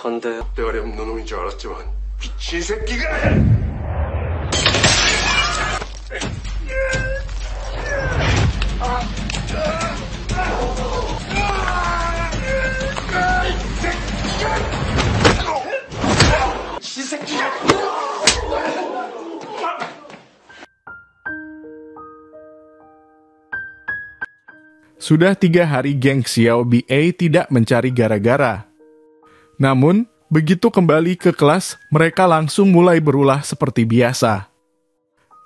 전데 내가 렴 너놈인 줄 알았지만 미친 새끼가! Sudah 3 hari geng Xiao BA tidak mencari gara-gara. Namun, begitu kembali ke kelas, mereka langsung mulai berulah seperti biasa.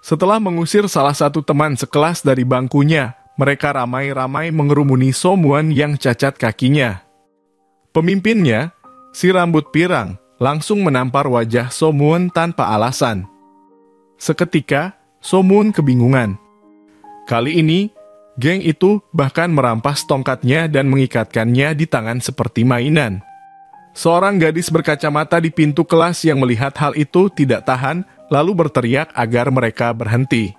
Setelah mengusir salah satu teman sekelas dari bangkunya, mereka ramai-ramai mengerumuni Somuan yang cacat kakinya. Pemimpinnya, si rambut pirang, langsung menampar wajah Somuan tanpa alasan. Seketika, Somuan kebingungan. Kali ini, geng itu bahkan merampas tongkatnya dan mengikatkannya di tangan seperti mainan. Seorang gadis berkacamata di pintu kelas yang melihat hal itu tidak tahan, lalu berteriak agar mereka berhenti.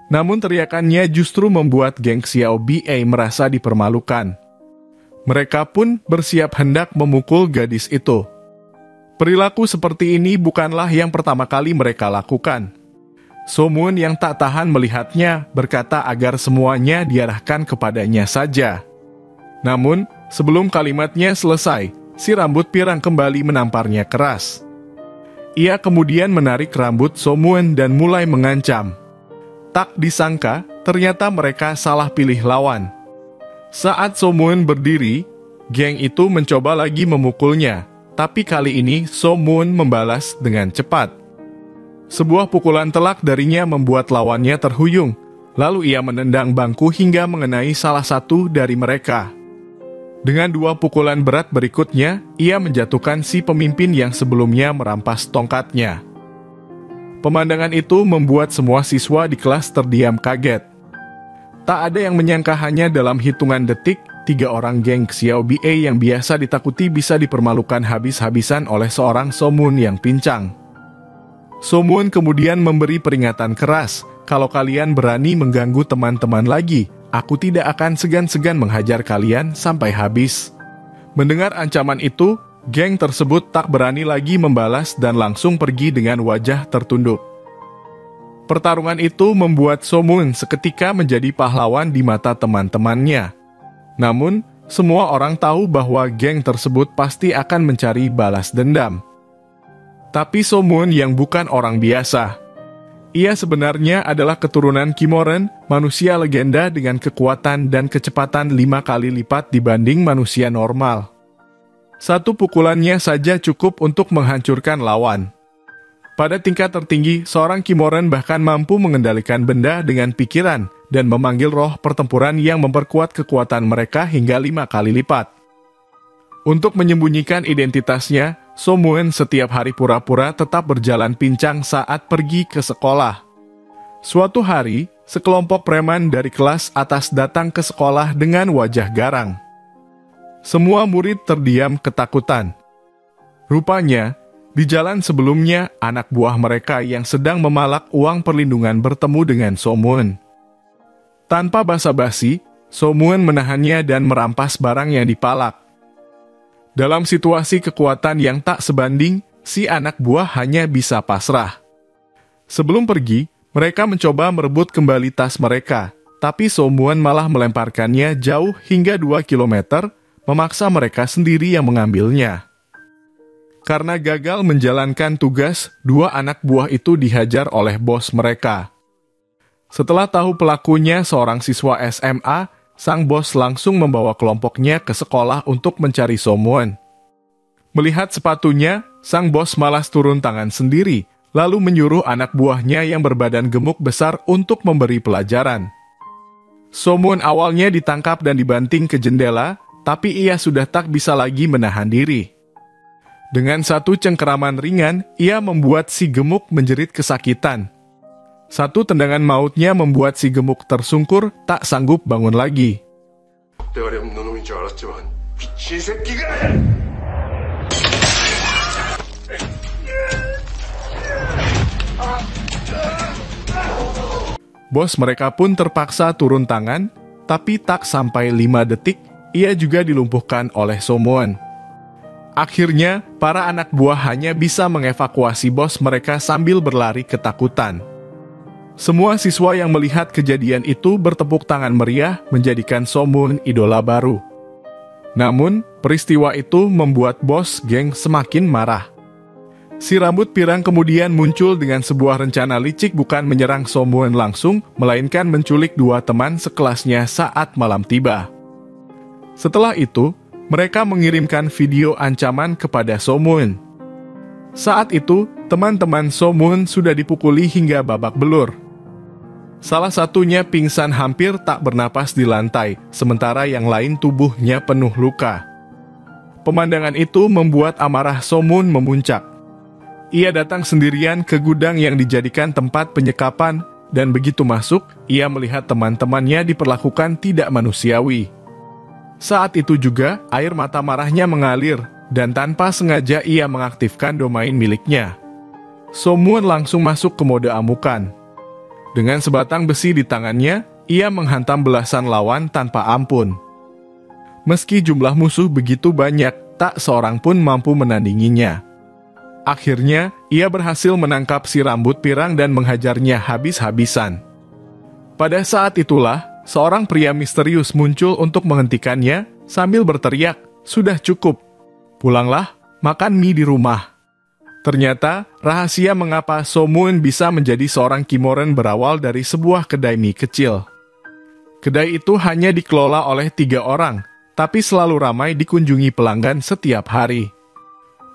Namun teriakannya justru membuat geng Xiao BA merasa dipermalukan. Mereka pun bersiap hendak memukul gadis itu. Perilaku seperti ini bukanlah yang pertama kali mereka lakukan. Somuan yang tak tahan melihatnya berkata agar semuanya diarahkan kepadanya saja. Namun, sebelum kalimatnya selesai, si rambut pirang kembali menamparnya keras. Ia kemudian menarik rambut Somuan dan mulai mengancam. Tak disangka, ternyata mereka salah pilih lawan. Saat Somuan berdiri, geng itu mencoba lagi memukulnya, tapi kali ini Somuan membalas dengan cepat. Sebuah pukulan telak darinya membuat lawannya terhuyung, lalu ia menendang bangku hingga mengenai salah satu dari mereka. Dengan 2 pukulan berat berikutnya, ia menjatuhkan si pemimpin yang sebelumnya merampas tongkatnya. Pemandangan itu membuat semua siswa di kelas terdiam kaget. Tak ada yang menyangka hanya dalam hitungan detik, 3 orang geng Xiao BA yang biasa ditakuti bisa dipermalukan habis-habisan oleh seorang Somuan yang pincang. Somuan kemudian memberi peringatan keras, kalau kalian berani mengganggu teman-teman lagi, aku tidak akan segan-segan menghajar kalian sampai habis. Mendengar ancaman itu, geng tersebut tak berani lagi membalas dan langsung pergi dengan wajah tertunduk. Pertarungan itu membuat Somuan seketika menjadi pahlawan di mata teman-temannya. Namun, semua orang tahu bahwa geng tersebut pasti akan mencari balas dendam. Tapi Somuan yang bukan orang biasa. Ia sebenarnya adalah keturunan Kimoren, manusia legenda dengan kekuatan dan kecepatan 5 kali lipat dibanding manusia normal. 1 pukulannya saja cukup untuk menghancurkan lawan. Pada tingkat tertinggi, seorang Kimoren bahkan mampu mengendalikan benda dengan pikiran dan memanggil roh pertempuran yang memperkuat kekuatan mereka hingga 5 kali lipat. Untuk menyembunyikan identitasnya, Somuan setiap hari pura-pura tetap berjalan pincang saat pergi ke sekolah. Suatu hari, sekelompok preman dari kelas atas datang ke sekolah dengan wajah garang. Semua murid terdiam ketakutan. Rupanya, di jalan sebelumnya, anak buah mereka yang sedang memalak uang perlindungan bertemu dengan Somuan. Tanpa basa-basi, Somuan menahannya dan merampas barang yang dipalak. Dalam situasi kekuatan yang tak sebanding, si anak buah hanya bisa pasrah. Sebelum pergi, mereka mencoba merebut kembali tas mereka, tapi Somuan malah melemparkannya jauh hingga 2 kilometer, memaksa mereka sendiri yang mengambilnya. Karena gagal menjalankan tugas, 2 anak buah itu dihajar oleh bos mereka. Setelah tahu pelakunya seorang siswa SMA, sang bos langsung membawa kelompoknya ke sekolah untuk mencari Somuan. Melihat sepatunya, sang bos malas turun tangan sendiri, lalu menyuruh anak buahnya yang berbadan gemuk besar untuk memberi pelajaran. Somuan awalnya ditangkap dan dibanting ke jendela, tapi ia sudah tak bisa lagi menahan diri. Dengan 1 cengkeraman ringan, ia membuat si gemuk menjerit kesakitan. 1 tendangan mautnya membuat si gemuk tersungkur, tak sanggup bangun lagi. 내가 렴 너놈인 줄 알았지만 미친 새끼가! Bos mereka pun terpaksa turun tangan, tapi tak sampai 5 detik, ia juga dilumpuhkan oleh Somuan. Akhirnya, para anak buah hanya bisa mengevakuasi bos mereka sambil berlari ketakutan. Semua siswa yang melihat kejadian itu bertepuk tangan meriah menjadikan So-moon idola baru. Namun, peristiwa itu membuat bos geng semakin marah. Si rambut pirang kemudian muncul dengan sebuah rencana licik, bukan menyerang So-moon langsung, melainkan menculik dua teman sekelasnya saat malam tiba. Setelah itu, mereka mengirimkan video ancaman kepada So-moon. Saat itu, teman-teman So-moon sudah dipukuli hingga babak belur. Salah satunya pingsan hampir tak bernapas di lantai, sementara yang lain tubuhnya penuh luka. Pemandangan itu membuat amarah So-moon memuncak. Ia datang sendirian ke gudang yang dijadikan tempat penyekapan, dan begitu masuk, ia melihat teman-temannya diperlakukan tidak manusiawi. Saat itu juga, air mata marahnya mengalir, dan tanpa sengaja ia mengaktifkan domain miliknya. So-moon langsung masuk ke mode amukan. Dengan sebatang besi di tangannya, ia menghantam belasan lawan tanpa ampun. Meski jumlah musuh begitu banyak, tak seorang pun mampu menandinginya. Akhirnya, ia berhasil menangkap si rambut pirang dan menghajarnya habis-habisan. Pada saat itulah, seorang pria misterius muncul untuk menghentikannya sambil berteriak, "Sudah cukup. Pulanglah, makan mie di rumah." Ternyata, rahasia mengapa So-moon bisa menjadi seorang kimoren berawal dari sebuah kedai mie kecil. Kedai itu hanya dikelola oleh 3 orang, tapi selalu ramai dikunjungi pelanggan setiap hari.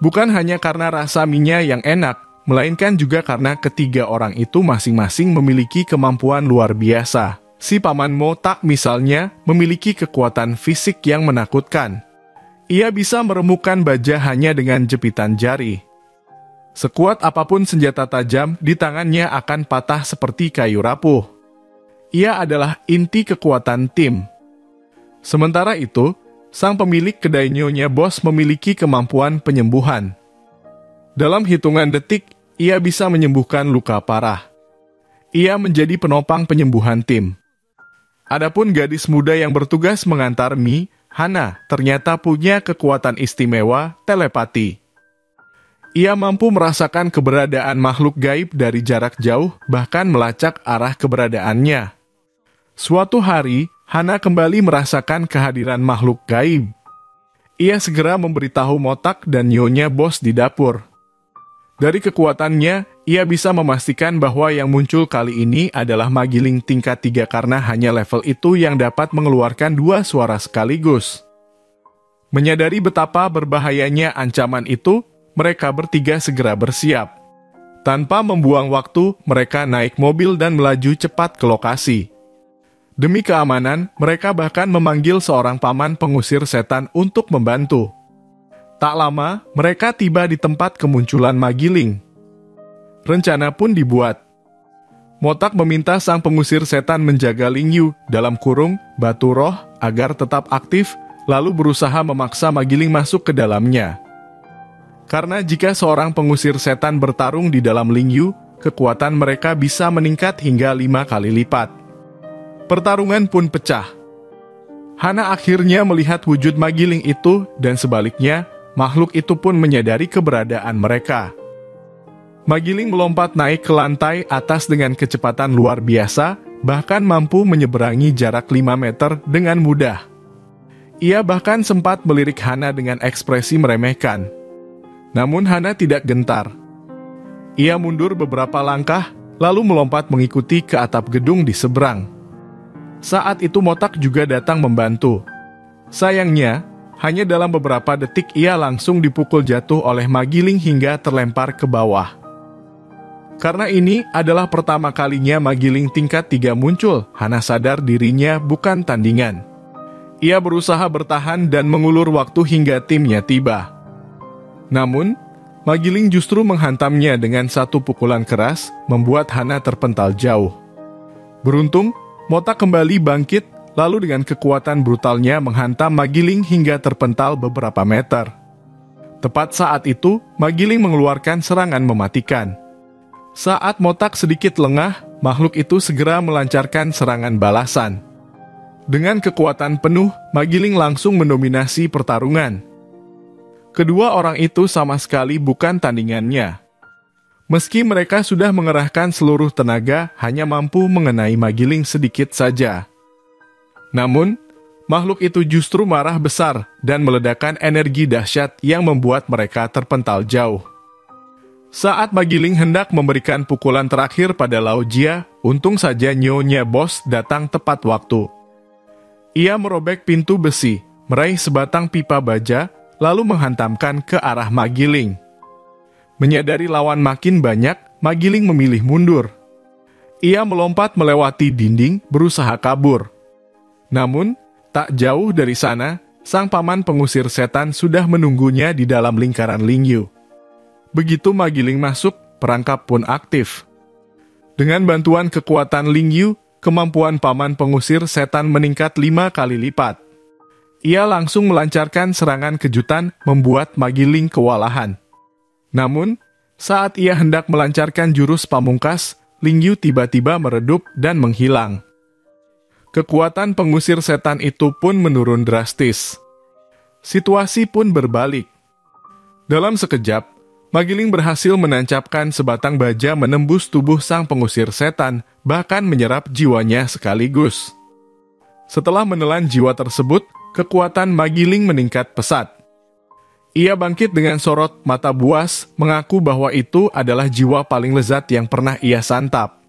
Bukan hanya karena rasa mie-nya yang enak, melainkan juga karena ketiga orang itu masing-masing memiliki kemampuan luar biasa. Si Paman Mo Tak misalnya memiliki kekuatan fisik yang menakutkan. Ia bisa meremukkan baja hanya dengan jepitan jari. Sekuat apapun senjata tajam di tangannya akan patah seperti kayu rapuh. Ia adalah inti kekuatan tim. Sementara itu, sang pemilik kedai Nyonya Bos memiliki kemampuan penyembuhan. Dalam hitungan detik, ia bisa menyembuhkan luka parah. Ia menjadi penopang penyembuhan tim. Adapun gadis muda yang bertugas mengantar mie, Hana, ternyata punya kekuatan istimewa, telepati. Ia mampu merasakan keberadaan makhluk gaib dari jarak jauh, bahkan melacak arah keberadaannya. Suatu hari, Hana kembali merasakan kehadiran makhluk gaib. Ia segera memberitahu Motak dan Nyonya Bos di dapur. Dari kekuatannya, ia bisa memastikan bahwa yang muncul kali ini adalah magiling tingkat 3 karena hanya level itu yang dapat mengeluarkan 2 suara sekaligus. Menyadari betapa berbahayanya ancaman itu, mereka bertiga segera bersiap. Tanpa membuang waktu, mereka naik mobil dan melaju cepat ke lokasi. Demi keamanan, mereka bahkan memanggil seorang paman pengusir setan untuk membantu. Tak lama, mereka tiba di tempat kemunculan magiling. Rencana pun dibuat. Motak meminta sang pengusir setan menjaga Lingyu dalam kurung batu roh agar tetap aktif, lalu berusaha memaksa magiling masuk ke dalamnya. Karena jika seorang pengusir setan bertarung di dalam Lingyu, kekuatan mereka bisa meningkat hingga 5 kali lipat. Pertarungan pun pecah. Hana akhirnya melihat wujud magiling itu dan sebaliknya, makhluk itu pun menyadari keberadaan mereka. Magiling melompat naik ke lantai atas dengan kecepatan luar biasa, bahkan mampu menyeberangi jarak 5 meter dengan mudah. Ia bahkan sempat melirik Hana dengan ekspresi meremehkan. Namun Hana tidak gentar. Ia mundur beberapa langkah, lalu melompat mengikuti ke atap gedung di seberang. Saat itu Motak juga datang membantu. Sayangnya, hanya dalam beberapa detik ia langsung dipukul jatuh oleh magiling hingga terlempar ke bawah. Karena ini adalah pertama kalinya magiling tingkat 3 muncul, Hana sadar dirinya bukan tandingan. Ia berusaha bertahan dan mengulur waktu hingga timnya tiba. Namun, magiling justru menghantamnya dengan satu pukulan keras, membuat Hana terpental jauh. Beruntung, Motak kembali bangkit, lalu dengan kekuatan brutalnya menghantam magiling hingga terpental beberapa meter. Tepat saat itu, magiling mengeluarkan serangan mematikan. Saat Motak sedikit lengah, makhluk itu segera melancarkan serangan balasan. Dengan kekuatan penuh, magiling langsung mendominasi pertarungan. kedua orang itu sama sekali bukan tandingannya. Meski mereka sudah mengerahkan seluruh tenaga, hanya mampu mengenai Magiling sedikit saja. Namun, makhluk itu justru marah besar dan meledakkan energi dahsyat yang membuat mereka terpental jauh. Saat Magiling hendak memberikan pukulan terakhir pada Laojia, untung saja Nyonya Bos datang tepat waktu. Ia merobek pintu besi, meraih sebatang pipa baja, lalu menghantamkan ke arah Magiling. Menyadari lawan makin banyak, Magiling memilih mundur. Ia melompat melewati dinding, berusaha kabur. Namun, tak jauh dari sana, sang paman pengusir setan sudah menunggunya di dalam lingkaran Lingyu. Begitu Magiling masuk, perangkap pun aktif. Dengan bantuan kekuatan Lingyu, kemampuan paman pengusir setan meningkat 5 kali lipat. Ia langsung melancarkan serangan kejutan, membuat Magiling kewalahan. Namun, saat ia hendak melancarkan jurus pamungkas, Lingyu tiba-tiba meredup dan menghilang. Kekuatan pengusir setan itu pun menurun drastis. Situasi pun berbalik. Dalam sekejap, Magiling berhasil menancapkan sebatang baja menembus tubuh sang pengusir setan, bahkan menyerap jiwanya sekaligus. Setelah menelan jiwa tersebut, kekuatan Magiling meningkat pesat. Ia bangkit dengan sorot mata buas, mengaku bahwa itu adalah jiwa paling lezat yang pernah ia santap.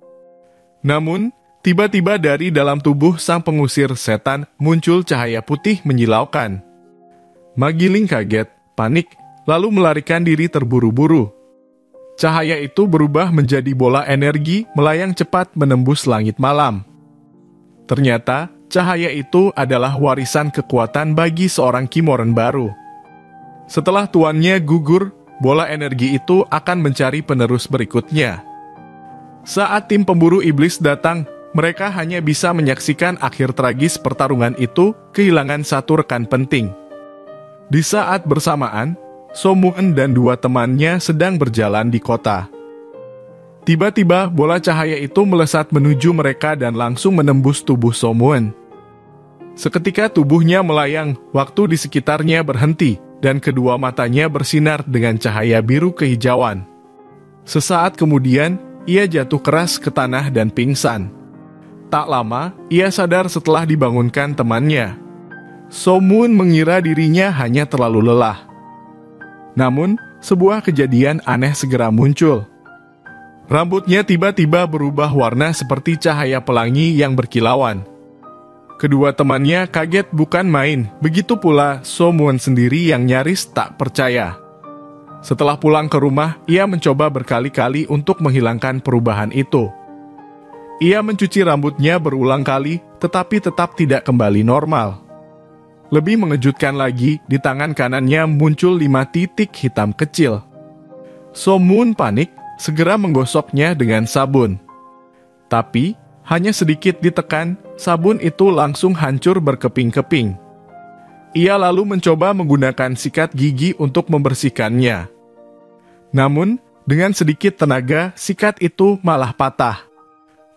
Namun, tiba-tiba dari dalam tubuh sang pengusir setan muncul cahaya putih menyilaukan. Magiling kaget, panik, lalu melarikan diri terburu-buru. Cahaya itu berubah menjadi bola energi melayang cepat menembus langit malam. Ternyata, cahaya itu adalah warisan kekuatan bagi seorang Kimoran baru. Setelah tuannya gugur, bola energi itu akan mencari penerus berikutnya. Saat tim pemburu iblis datang, mereka hanya bisa menyaksikan akhir tragis pertarungan itu, kehilangan satu rekan penting. Di saat bersamaan, Somun dan dua temannya sedang berjalan di kota. Tiba-tiba bola cahaya itu melesat menuju mereka dan langsung menembus tubuh Somun. Seketika tubuhnya melayang, waktu di sekitarnya berhenti, dan kedua matanya bersinar dengan cahaya biru kehijauan. Sesaat kemudian, ia jatuh keras ke tanah dan pingsan. Tak lama, ia sadar setelah dibangunkan temannya. Somun mengira dirinya hanya terlalu lelah. Namun, sebuah kejadian aneh segera muncul. Rambutnya tiba-tiba berubah warna seperti cahaya pelangi yang berkilauan. Kedua temannya kaget bukan main, begitu pula Somun sendiri yang nyaris tak percaya. Setelah pulang ke rumah, ia mencoba berkali-kali untuk menghilangkan perubahan itu. Ia mencuci rambutnya berulang kali, tetapi tetap tidak kembali normal. Lebih mengejutkan lagi, di tangan kanannya muncul 5 titik hitam kecil. Somun panik, segera menggosoknya dengan sabun. Tapi, hanya sedikit ditekan, sabun itu langsung hancur berkeping-keping. Ia lalu mencoba menggunakan sikat gigi untuk membersihkannya. Namun, dengan sedikit tenaga, sikat itu malah patah.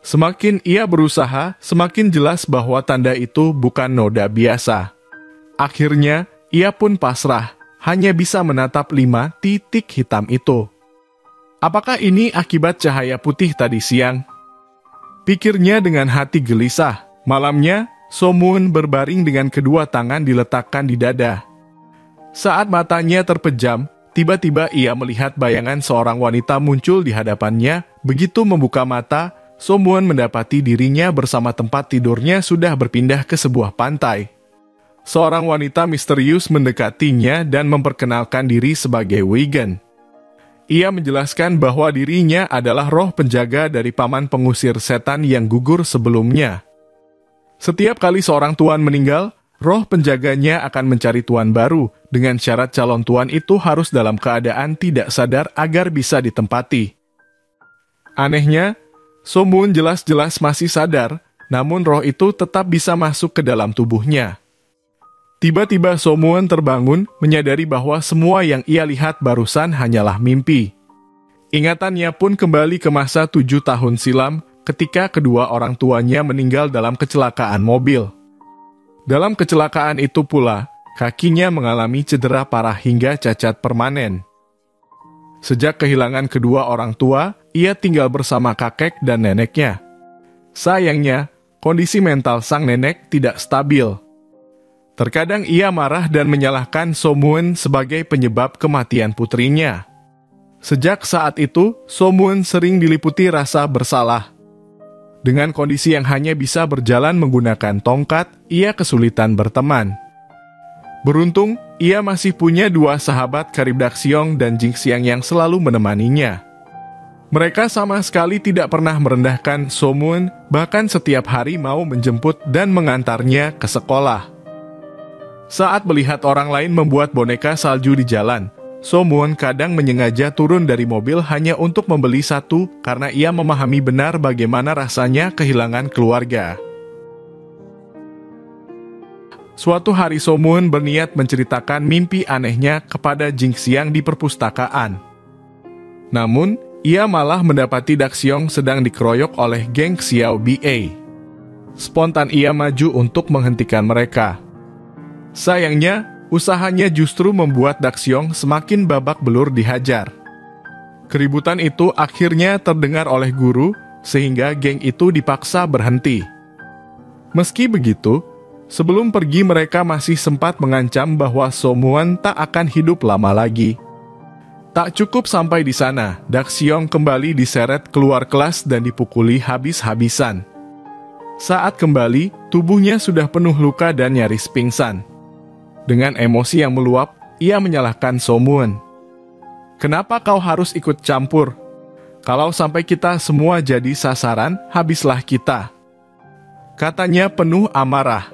Semakin ia berusaha, semakin jelas bahwa tanda itu bukan noda biasa. Akhirnya, ia pun pasrah, hanya bisa menatap 5 titik hitam itu. Apakah ini akibat cahaya putih tadi siang? Pikirnya dengan hati gelisah. Malamnya, Somun berbaring dengan kedua tangan diletakkan di dada. Saat matanya terpejam, tiba-tiba ia melihat bayangan seorang wanita muncul di hadapannya. Begitu membuka mata, Somun mendapati dirinya bersama tempat tidurnya sudah berpindah ke sebuah pantai. Seorang wanita misterius mendekatinya dan memperkenalkan diri sebagai Wigan. Ia menjelaskan bahwa dirinya adalah roh penjaga dari paman pengusir setan yang gugur sebelumnya. Setiap kali seorang tuan meninggal, roh penjaganya akan mencari tuan baru, dengan syarat calon tuan itu harus dalam keadaan tidak sadar agar bisa ditempati. Anehnya, Somun jelas-jelas masih sadar, namun roh itu tetap bisa masuk ke dalam tubuhnya. Tiba-tiba Somun terbangun, menyadari bahwa semua yang ia lihat barusan hanyalah mimpi. Ingatannya pun kembali ke masa 7 tahun silam, ketika kedua orang tuanya meninggal dalam kecelakaan mobil. Dalam kecelakaan itu pula, kakinya mengalami cedera parah hingga cacat permanen. Sejak kehilangan kedua orang tua, ia tinggal bersama kakek dan neneknya. Sayangnya, kondisi mental sang nenek tidak stabil. Terkadang ia marah dan menyalahkan So-moon sebagai penyebab kematian putrinya. Sejak saat itu, So-moon sering diliputi rasa bersalah. Dengan kondisi yang hanya bisa berjalan menggunakan tongkat, ia kesulitan berteman. Beruntung, ia masih punya dua sahabat Karib Daksyong dan Jingxiang yang selalu menemaninya. Mereka sama sekali tidak pernah merendahkan So-moon, bahkan setiap hari mau menjemput dan mengantarnya ke sekolah. Saat melihat orang lain membuat boneka salju di jalan, So-moon kadang menyengaja turun dari mobil hanya untuk membeli satu karena ia memahami benar bagaimana rasanya kehilangan keluarga. Suatu hari So-moon berniat menceritakan mimpi anehnya kepada Jingxiang di perpustakaan. Namun, ia malah mendapati Daksyong sedang dikeroyok oleh geng Xiao Ba. Spontan ia maju untuk menghentikan mereka. Sayangnya, usahanya justru membuat Daksyong semakin babak belur dihajar. Keributan itu akhirnya terdengar oleh guru, sehingga geng itu dipaksa berhenti. Meski begitu, sebelum pergi mereka masih sempat mengancam bahwa So-moon tak akan hidup lama lagi. Tak cukup sampai di sana, Daksyong kembali diseret keluar kelas dan dipukuli habis-habisan. Saat kembali, tubuhnya sudah penuh luka dan nyaris pingsan. Dengan emosi yang meluap, ia menyalahkan So-moon. "Kenapa kau harus ikut campur? Kalau sampai kita semua jadi sasaran, habislah kita," katanya penuh amarah.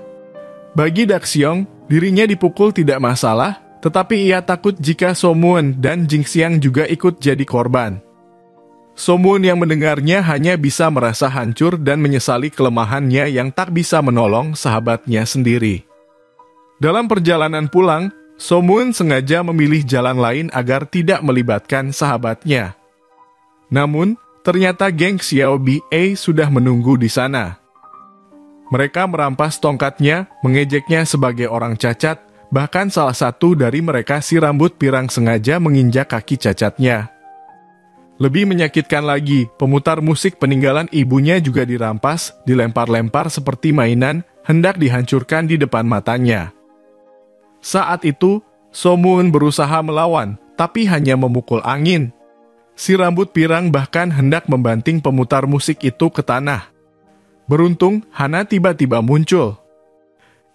Bagi Daksyong, dirinya dipukul tidak masalah, tetapi ia takut jika So-moon dan Jingxiang juga ikut jadi korban. So-moon yang mendengarnya hanya bisa merasa hancur dan menyesali kelemahannya yang tak bisa menolong sahabatnya sendiri. Dalam perjalanan pulang, So-moon sengaja memilih jalan lain agar tidak melibatkan sahabatnya. Namun, ternyata geng Xiao Ba sudah menunggu di sana. Mereka merampas tongkatnya, mengejeknya sebagai orang cacat, bahkan salah satu dari mereka si rambut pirang sengaja menginjak kaki cacatnya. Lebih menyakitkan lagi, pemutar musik peninggalan ibunya juga dirampas, dilempar-lempar seperti mainan, hendak dihancurkan di depan matanya. Saat itu, So-moon berusaha melawan, tapi hanya memukul angin. Si rambut pirang bahkan hendak membanting pemutar musik itu ke tanah. Beruntung, Hana tiba-tiba muncul.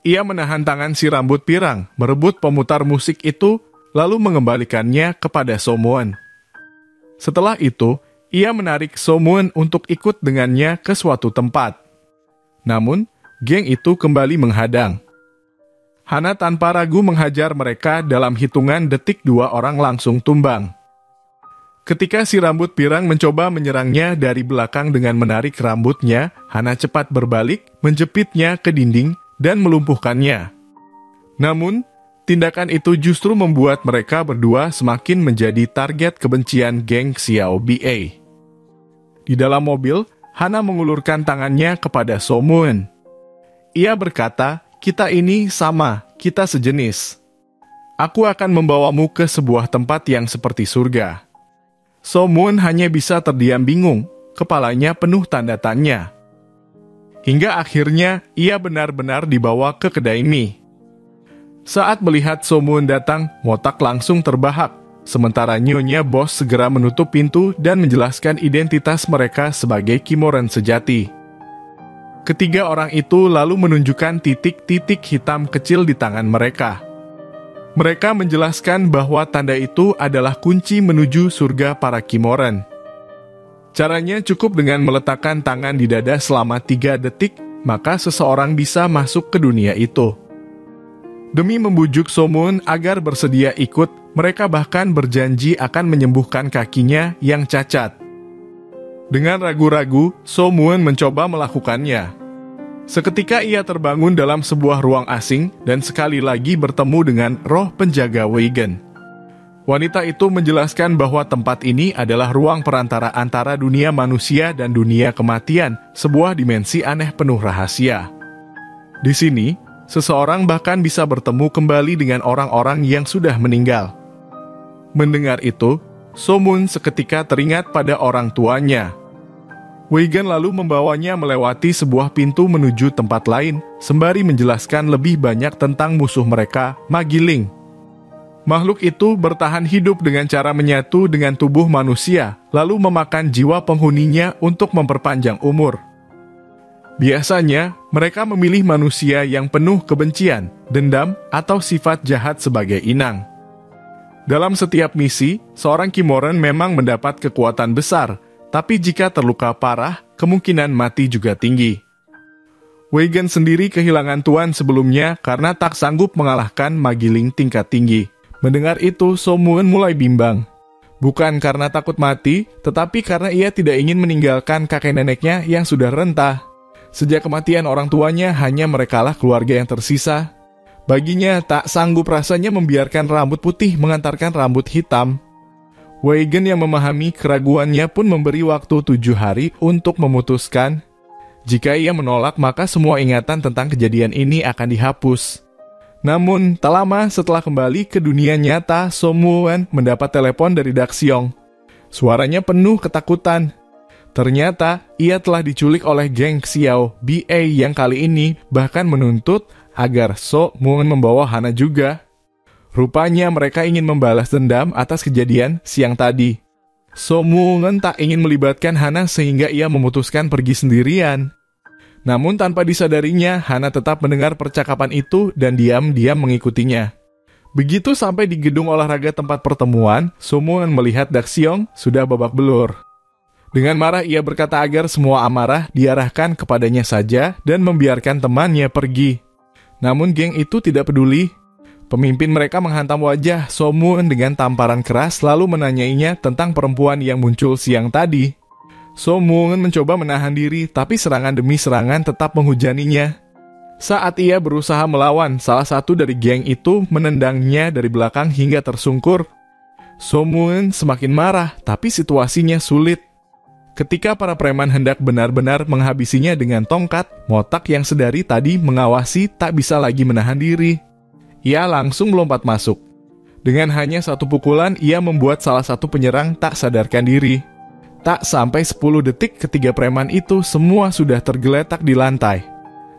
Ia menahan tangan si rambut pirang, merebut pemutar musik itu, lalu mengembalikannya kepada So-moon. Setelah itu, ia menarik So-moon untuk ikut dengannya ke suatu tempat. Namun, geng itu kembali menghadang. Hana tanpa ragu menghajar mereka, dalam hitungan detik dua orang langsung tumbang. Ketika si rambut pirang mencoba menyerangnya dari belakang dengan menarik rambutnya, Hana cepat berbalik, menjepitnya ke dinding, dan melumpuhkannya. Namun, tindakan itu justru membuat mereka berdua semakin menjadi target kebencian geng Xiao Ba. Di dalam mobil, Hana mengulurkan tangannya kepada So-moon. Ia berkata, "Kita ini sama, kita sejenis. Aku akan membawamu ke sebuah tempat yang seperti surga." So-moon hanya bisa terdiam bingung, kepalanya penuh tanda tanya. Hingga akhirnya ia benar-benar dibawa ke kedai mie. Saat melihat So-moon datang, Motak langsung terbahak, sementara Nyonya Bos segera menutup pintu dan menjelaskan identitas mereka sebagai Kimoran sejati. Ketiga orang itu lalu menunjukkan titik-titik hitam kecil di tangan mereka. Mereka menjelaskan bahwa tanda itu adalah kunci menuju surga para Kimoran. Caranya cukup dengan meletakkan tangan di dada selama 3 detik, maka seseorang bisa masuk ke dunia itu. Demi membujuk So-moon agar bersedia ikut, mereka bahkan berjanji akan menyembuhkan kakinya yang cacat. Dengan ragu-ragu, So-moon mencoba melakukannya. Seketika ia terbangun dalam sebuah ruang asing dan sekali lagi bertemu dengan roh penjaga Weigen. Wanita itu menjelaskan bahwa tempat ini adalah ruang perantara antara dunia manusia dan dunia kematian, sebuah dimensi aneh penuh rahasia. Di sini, seseorang bahkan bisa bertemu kembali dengan orang-orang yang sudah meninggal. Mendengar itu, So-moon seketika teringat pada orang tuanya. Wei-gen lalu membawanya melewati sebuah pintu menuju tempat lain, sembari menjelaskan lebih banyak tentang musuh mereka, Magiling. Makhluk itu bertahan hidup dengan cara menyatu dengan tubuh manusia, lalu memakan jiwa penghuninya untuk memperpanjang umur. Biasanya, mereka memilih manusia yang penuh kebencian, dendam, atau sifat jahat sebagai inang. Dalam setiap misi, seorang Kimoran memang mendapat kekuatan besar, tapi jika terluka parah, kemungkinan mati juga tinggi. Wei-gen sendiri kehilangan tuan sebelumnya karena tak sanggup mengalahkan Magiling tingkat tinggi. Mendengar itu, So-moon mulai bimbang. Bukan karena takut mati, tetapi karena ia tidak ingin meninggalkan kakek neneknya yang sudah renta. Sejak kematian orang tuanya, hanya merekalah keluarga yang tersisa. Baginya, tak sanggup rasanya membiarkan rambut putih mengantarkan rambut hitam. Wei-gen yang memahami keraguannya pun memberi waktu 7 hari untuk memutuskan. Jika ia menolak, maka semua ingatan tentang kejadian ini akan dihapus. Namun, tak lama setelah kembali ke dunia nyata, So-moon mendapat telepon dari Daxiong. Suaranya penuh ketakutan. Ternyata, ia telah diculik oleh geng Xiao BA yang kali ini bahkan menuntut agar So-moon membawa Hana juga. Rupanya mereka ingin membalas dendam atas kejadian siang tadi. So-moon tak ingin melibatkan Hana sehingga ia memutuskan pergi sendirian. Namun tanpa disadarinya, Hana tetap mendengar percakapan itu dan diam-diam mengikutinya. Begitu sampai di gedung olahraga tempat pertemuan, So-moon melihat Daxiong sudah babak belur. Dengan marah ia berkata agar semua amarah diarahkan kepadanya saja dan membiarkan temannya pergi. Namun geng itu tidak peduli. Pemimpin mereka menghantam wajah So-moon dengan tamparan keras lalu menanyainya tentang perempuan yang muncul siang tadi. So-moon mencoba menahan diri, tapi serangan demi serangan tetap menghujaninya. Saat ia berusaha melawan, salah satu dari geng itu menendangnya dari belakang hingga tersungkur. So-moon semakin marah, tapi situasinya sulit. Ketika para preman hendak benar-benar menghabisinya dengan tongkat, Motak yang sedari tadi mengawasi tak bisa lagi menahan diri. Ia langsung melompat masuk. Dengan hanya satu pukulan, ia membuat salah satu penyerang tak sadarkan diri. Tak sampai 10 detik ketiga preman itu semua sudah tergeletak di lantai.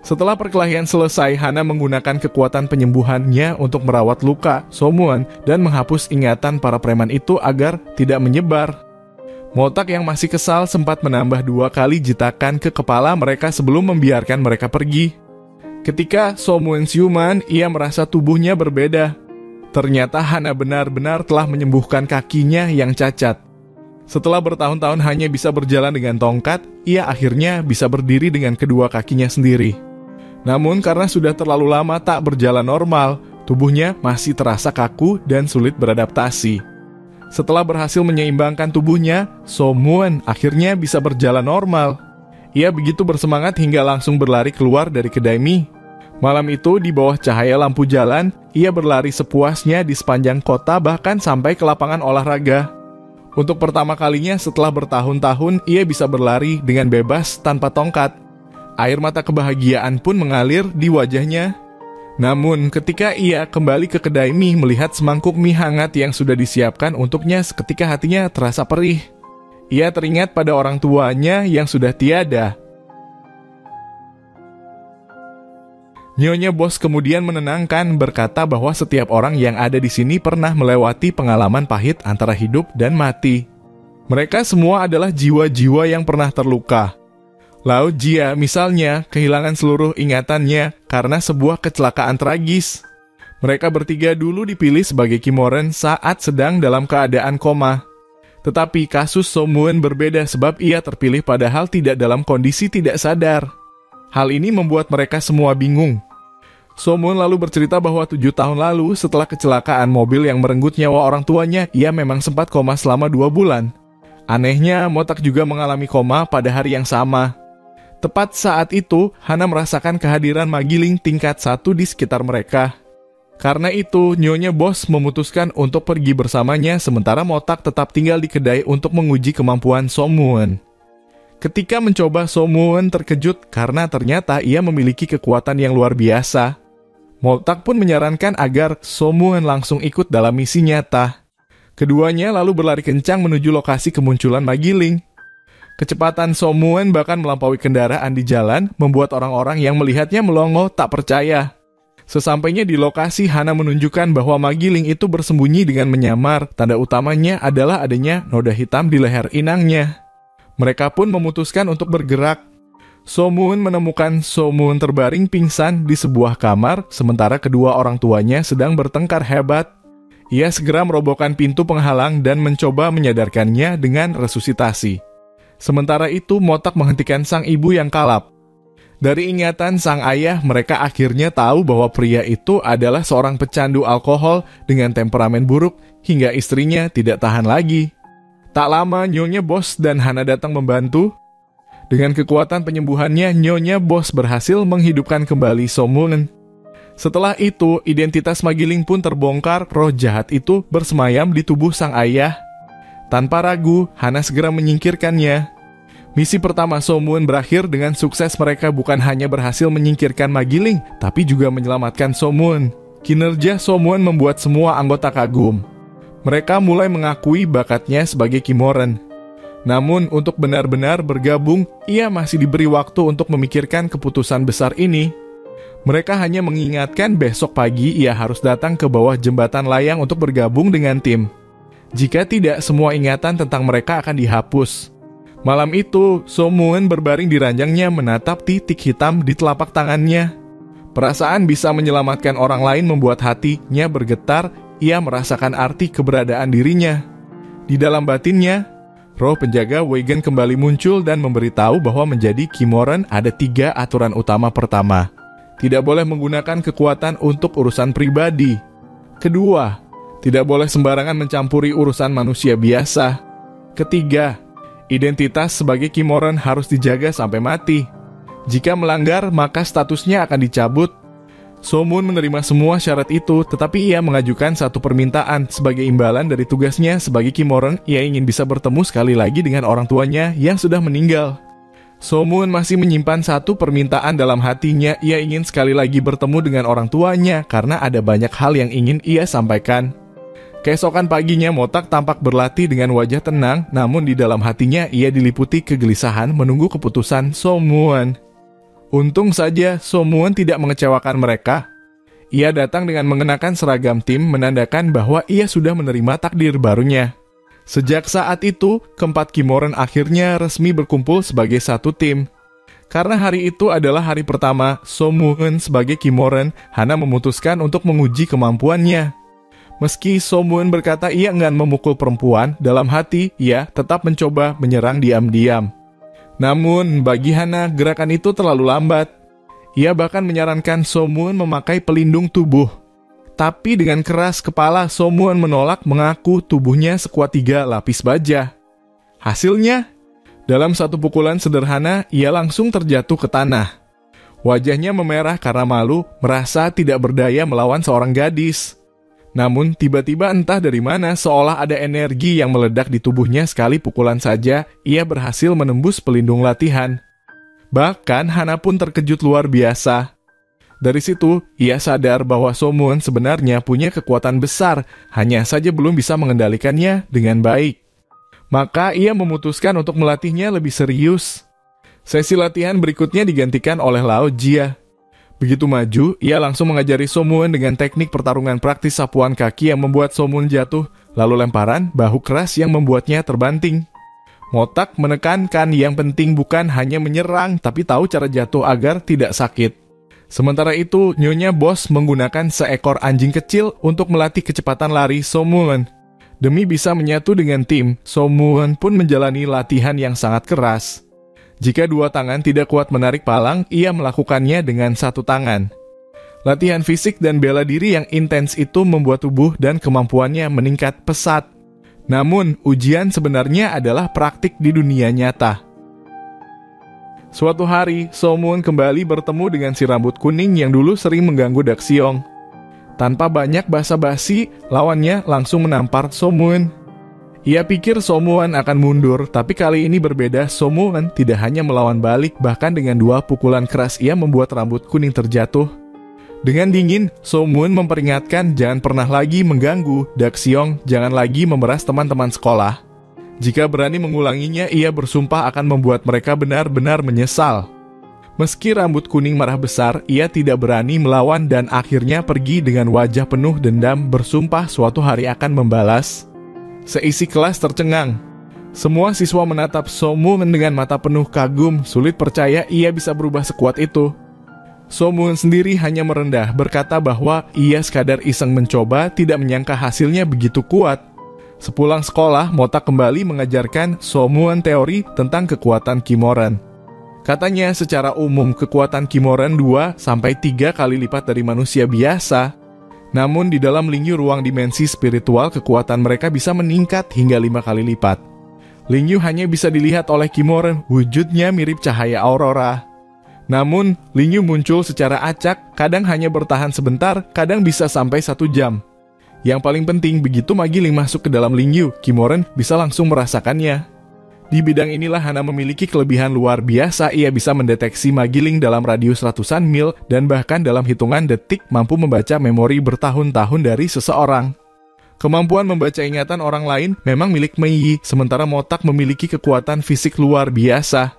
Setelah perkelahian selesai, Hana menggunakan kekuatan penyembuhannya untuk merawat luka So-moon dan menghapus ingatan para preman itu agar tidak menyebar. Motak yang masih kesal sempat menambah 2 kali jitakan ke kepala mereka sebelum membiarkan mereka pergi. Ketika So-moon siuman, ia merasa tubuhnya berbeda. Ternyata Hana benar-benar telah menyembuhkan kakinya yang cacat. Setelah bertahun-tahun hanya bisa berjalan dengan tongkat, ia akhirnya bisa berdiri dengan kedua kakinya sendiri. Namun karena sudah terlalu lama tak berjalan normal, tubuhnya masih terasa kaku dan sulit beradaptasi. Setelah berhasil menyeimbangkan tubuhnya, So-moon akhirnya bisa berjalan normal. Ia begitu bersemangat hingga langsung berlari keluar dari kedai mie. Malam itu, di bawah cahaya lampu jalan, ia berlari sepuasnya di sepanjang kota bahkan sampai ke lapangan olahraga. Untuk pertama kalinya setelah bertahun-tahun, ia bisa berlari dengan bebas tanpa tongkat. Air mata kebahagiaan pun mengalir di wajahnya. Namun, ketika ia kembali ke kedai mie melihat semangkuk mie hangat yang sudah disiapkan untuknya, seketika hatinya terasa perih. Ia teringat pada orang tuanya yang sudah tiada. Nyonya Bos kemudian menenangkan, berkata bahwa setiap orang yang ada di sini pernah melewati pengalaman pahit antara hidup dan mati. Mereka semua adalah jiwa-jiwa yang pernah terluka. Lao Jia misalnya kehilangan seluruh ingatannya karena sebuah kecelakaan tragis. Mereka bertiga dulu dipilih sebagai Kimoran saat sedang dalam keadaan koma. Tetapi kasus So-moon berbeda sebab ia terpilih padahal tidak dalam kondisi tidak sadar. Hal ini membuat mereka semua bingung. So-moon lalu bercerita bahwa 7 tahun lalu setelah kecelakaan mobil yang merenggut nyawa orang tuanya, ia memang sempat koma selama 2 bulan. Anehnya, Motak juga mengalami koma pada hari yang sama. Tepat saat itu, Hana merasakan kehadiran Magiling tingkat 1 di sekitar mereka. Karena itu, Nyonya Bos memutuskan untuk pergi bersamanya sementara Motak tetap tinggal di kedai untuk menguji kemampuan So-moon. Ketika mencoba, So-moon terkejut karena ternyata ia memiliki kekuatan yang luar biasa. Moltak pun menyarankan agar Somun langsung ikut dalam misi nyata. Keduanya lalu berlari kencang menuju lokasi kemunculan Magiling. Kecepatan Somun bahkan melampaui kendaraan di jalan, membuat orang-orang yang melihatnya melongo tak percaya. Sesampainya di lokasi, Hana menunjukkan bahwa Magiling itu bersembunyi dengan menyamar. Tanda utamanya adalah adanya noda hitam di leher inangnya. Mereka pun memutuskan untuk bergerak. Somun menemukan Somun terbaring pingsan di sebuah kamar, sementara kedua orang tuanya sedang bertengkar hebat. Ia segera merobohkan pintu penghalang dan mencoba menyadarkannya dengan resusitasi. Sementara itu, Motak menghentikan sang ibu yang kalap. Dari ingatan sang ayah, mereka akhirnya tahu bahwa pria itu adalah seorang pecandu alkohol dengan temperamen buruk hingga istrinya tidak tahan lagi. Tak lama, Nyonya Boss dan Hana datang membantu. Dengan kekuatan penyembuhannya, Nyonya Boss berhasil menghidupkan kembali Somun. Setelah itu, identitas Magiling pun terbongkar. Roh jahat itu bersemayam di tubuh sang ayah. Tanpa ragu, Hana segera menyingkirkannya. Misi pertama Somun berakhir dengan sukses. Mereka bukan hanya berhasil menyingkirkan Magiling, tapi juga menyelamatkan Somun. Kinerja Somun membuat semua anggota kagum. Mereka mulai mengakui bakatnya sebagai Kimoren. Namun, untuk benar-benar bergabung, ia masih diberi waktu untuk memikirkan keputusan besar ini. Mereka hanya mengingatkan besok pagi ia harus datang ke bawah jembatan layang untuk bergabung dengan tim. Jika tidak, semua ingatan tentang mereka akan dihapus. Malam itu, Somun berbaring di ranjangnya menatap titik hitam di telapak tangannya. Perasaan bisa menyelamatkan orang lain membuat hatinya bergetar. Ia merasakan arti keberadaan dirinya. Di dalam batinnya, roh penjaga Weigen kembali muncul dan memberitahu bahwa menjadi Kimoren ada 3 aturan utama. Pertama, tidak boleh menggunakan kekuatan untuk urusan pribadi. Kedua, tidak boleh sembarangan mencampuri urusan manusia biasa. Ketiga, identitas sebagai Kimoren harus dijaga sampai mati. Jika melanggar, maka statusnya akan dicabut. Somun menerima semua syarat itu, tetapi ia mengajukan satu permintaan. Sebagai imbalan dari tugasnya sebagai Kimoren, ia ingin bisa bertemu sekali lagi dengan orang tuanya yang sudah meninggal. Somun masih menyimpan satu permintaan dalam hatinya. Ia ingin sekali lagi bertemu dengan orang tuanya, karena ada banyak hal yang ingin ia sampaikan. Keesokan paginya, Motak tampak berlatih dengan wajah tenang, namun di dalam hatinya ia diliputi kegelisahan menunggu keputusan Somun. Untung saja Somun tidak mengecewakan mereka. Ia datang dengan mengenakan seragam tim, menandakan bahwa ia sudah menerima takdir barunya. Sejak saat itu, keempat Kimoren akhirnya resmi berkumpul sebagai satu tim. Karena hari itu adalah hari pertama Somun sebagai Kimoren, Hana memutuskan untuk menguji kemampuannya. Meski Somun berkata ia enggan memukul perempuan, dalam hati ia tetap mencoba menyerang diam-diam. Namun, bagi Hana, gerakan itu terlalu lambat. Ia bahkan menyarankan Somun memakai pelindung tubuh. Tapi dengan keras kepala, Somun menolak, mengaku tubuhnya sekuat 3 lapis baja. Hasilnya, dalam satu pukulan sederhana, ia langsung terjatuh ke tanah. Wajahnya memerah karena malu, merasa tidak berdaya melawan seorang gadis. Namun tiba-tiba entah dari mana seolah ada energi yang meledak di tubuhnya. Sekali pukulan saja, ia berhasil menembus pelindung latihan. Bahkan Hana pun terkejut luar biasa. Dari situ, ia sadar bahwa Somun sebenarnya punya kekuatan besar, hanya saja belum bisa mengendalikannya dengan baik. Maka ia memutuskan untuk melatihnya lebih serius. Sesi latihan berikutnya digantikan oleh Lao Jia. Begitu maju, ia langsung mengajari Somun dengan teknik pertarungan praktis sapuan kaki yang membuat Somun jatuh, lalu lemparan bahu keras yang membuatnya terbanting. Motak menekankan yang penting bukan hanya menyerang, tapi tahu cara jatuh agar tidak sakit. Sementara itu, Nyonya Boss menggunakan seekor anjing kecil untuk melatih kecepatan lari Somun. Demi bisa menyatu dengan tim, Somun pun menjalani latihan yang sangat keras. Jika 2 tangan tidak kuat menarik palang, ia melakukannya dengan 1 tangan. Latihan fisik dan bela diri yang intens itu membuat tubuh dan kemampuannya meningkat pesat. Namun, ujian sebenarnya adalah praktik di dunia nyata. Suatu hari, Somun kembali bertemu dengan si rambut kuning yang dulu sering mengganggu Daxiong. Tanpa banyak basa-basi, lawannya langsung menampar Somun. Ia pikir Somun akan mundur, tapi kali ini berbeda. Somun tidak hanya melawan balik, bahkan dengan 2 pukulan keras ia membuat rambut kuning terjatuh. Dengan dingin, So Moon memperingatkan jangan pernah lagi mengganggu Daxiong, jangan lagi memeras teman-teman sekolah. Jika berani mengulanginya, ia bersumpah akan membuat mereka benar-benar menyesal. Meski rambut kuning marah besar, ia tidak berani melawan dan akhirnya pergi dengan wajah penuh dendam, bersumpah suatu hari akan membalas. Seisi kelas tercengang. Semua siswa menatap So Moon dengan mata penuh kagum, sulit percaya ia bisa berubah sekuat itu. So Moon sendiri hanya merendah, berkata bahwa ia sekadar iseng mencoba, tidak menyangka hasilnya begitu kuat. Sepulang sekolah, Motak kembali mengajarkan So Moon teori tentang kekuatan Kimoran. Katanya secara umum kekuatan Kimoran 2-3 kali lipat dari manusia biasa. Namun di dalam Lingyu ruang dimensi spiritual, kekuatan mereka bisa meningkat hingga 5 kali lipat. Lingyu hanya bisa dilihat oleh Kimoran, wujudnya mirip cahaya aurora. Namun, Lingyu muncul secara acak, kadang hanya bertahan sebentar, kadang bisa sampai 1 jam. Yang paling penting, begitu Magiling masuk ke dalam Lingyu, Kimoran bisa langsung merasakannya. Di bidang inilah Hana memiliki kelebihan luar biasa, ia bisa mendeteksi Magiling dalam radius ratusan mil, dan bahkan dalam hitungan detik mampu membaca memori bertahun-tahun dari seseorang. Kemampuan membaca ingatan orang lain memang milik Mei, sementara Motak memiliki kekuatan fisik luar biasa.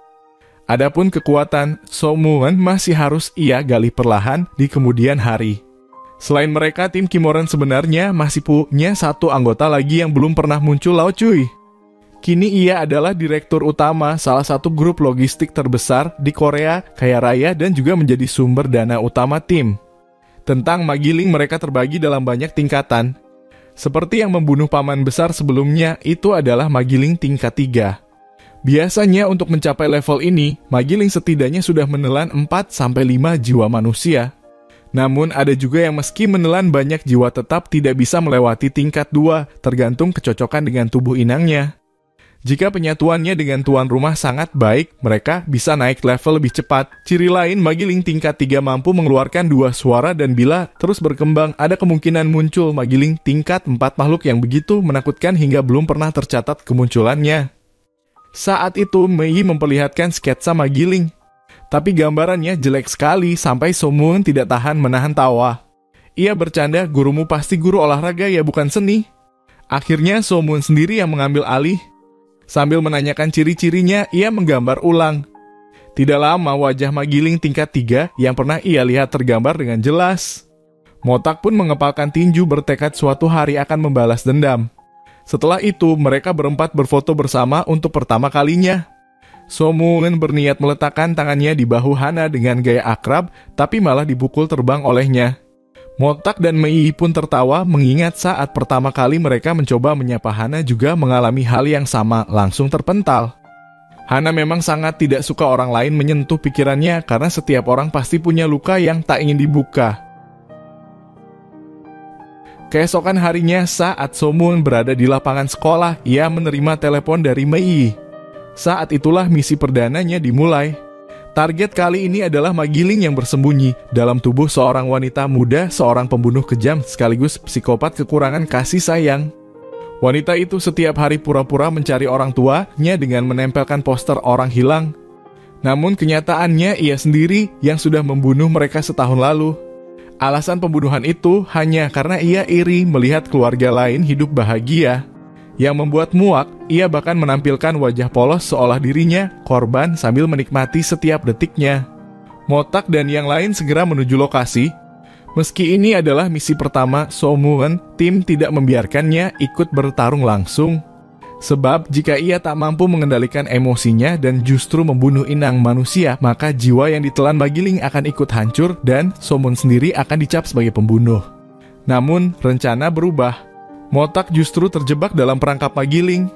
Adapun kekuatan So Moon masih harus ia gali perlahan di kemudian hari. Selain mereka, tim Kimoran sebenarnya masih punya 1 anggota lagi yang belum pernah muncul, Lao Cuy. Kini ia adalah direktur utama salah satu grup logistik terbesar di Korea, kaya raya, dan juga menjadi sumber dana utama tim. Tentang Magiling, mereka terbagi dalam banyak tingkatan. Seperti yang membunuh paman besar sebelumnya, itu adalah Magiling tingkat 3. Biasanya untuk mencapai level ini, Magiling setidaknya sudah menelan 4-5 jiwa manusia. Namun ada juga yang meski menelan banyak jiwa tetap tidak bisa melewati tingkat 2, tergantung kecocokan dengan tubuh inangnya. Jika penyatuannya dengan tuan rumah sangat baik, mereka bisa naik level lebih cepat. Ciri lain, Magiling tingkat 3 mampu mengeluarkan 2 suara dan bila terus berkembang, ada kemungkinan muncul Magiling tingkat 4 makhluk yang begitu menakutkan hingga belum pernah tercatat kemunculannya. Saat itu, Mei memperlihatkan sketsa Magiling. Tapi gambarannya jelek sekali sampai So Moon tidak tahan menahan tawa. Ia bercanda, gurumu pasti guru olahraga ya bukan seni. Akhirnya So Moon sendiri yang mengambil alih. Sambil menanyakan ciri-cirinya, ia menggambar ulang. Tidak lama wajah Magiling tingkat 3 yang pernah ia lihat tergambar dengan jelas. Motak pun mengepalkan tinju bertekad suatu hari akan membalas dendam. Setelah itu, mereka berempat berfoto bersama untuk pertama kalinya. So Moon berniat meletakkan tangannya di bahu Hana dengan gaya akrab, tapi malah dipukul terbang olehnya. Motak dan Mei pun tertawa mengingat saat pertama kali mereka mencoba menyapa Hana juga mengalami hal yang sama, langsung terpental. Hana memang sangat tidak suka orang lain menyentuh pikirannya karena setiap orang pasti punya luka yang tak ingin dibuka. Keesokan harinya, saat So Moon berada di lapangan sekolah, ia menerima telepon dari Mei. Saat itulah misi perdananya dimulai. Target kali ini adalah Magiling yang bersembunyi dalam tubuh seorang wanita muda, seorang pembunuh kejam sekaligus psikopat kekurangan kasih sayang. Wanita itu setiap hari pura-pura mencari orang tuanya dengan menempelkan poster orang hilang. Namun kenyataannya ia sendiri yang sudah membunuh mereka setahun lalu. Alasan pembunuhan itu hanya karena ia iri melihat keluarga lain hidup bahagia. Yang membuat muak, ia bahkan menampilkan wajah polos seolah dirinya korban sambil menikmati setiap detiknya. Motak dan yang lain segera menuju lokasi. Meski ini adalah misi pertama So Moon, tim tidak membiarkannya ikut bertarung langsung. Sebab jika ia tak mampu mengendalikan emosinya dan justru membunuh inang manusia, maka jiwa yang ditelan Magiling akan ikut hancur dan So Moon sendiri akan dicap sebagai pembunuh. Namun, rencana berubah. Motak justru terjebak dalam perangkap Magiling.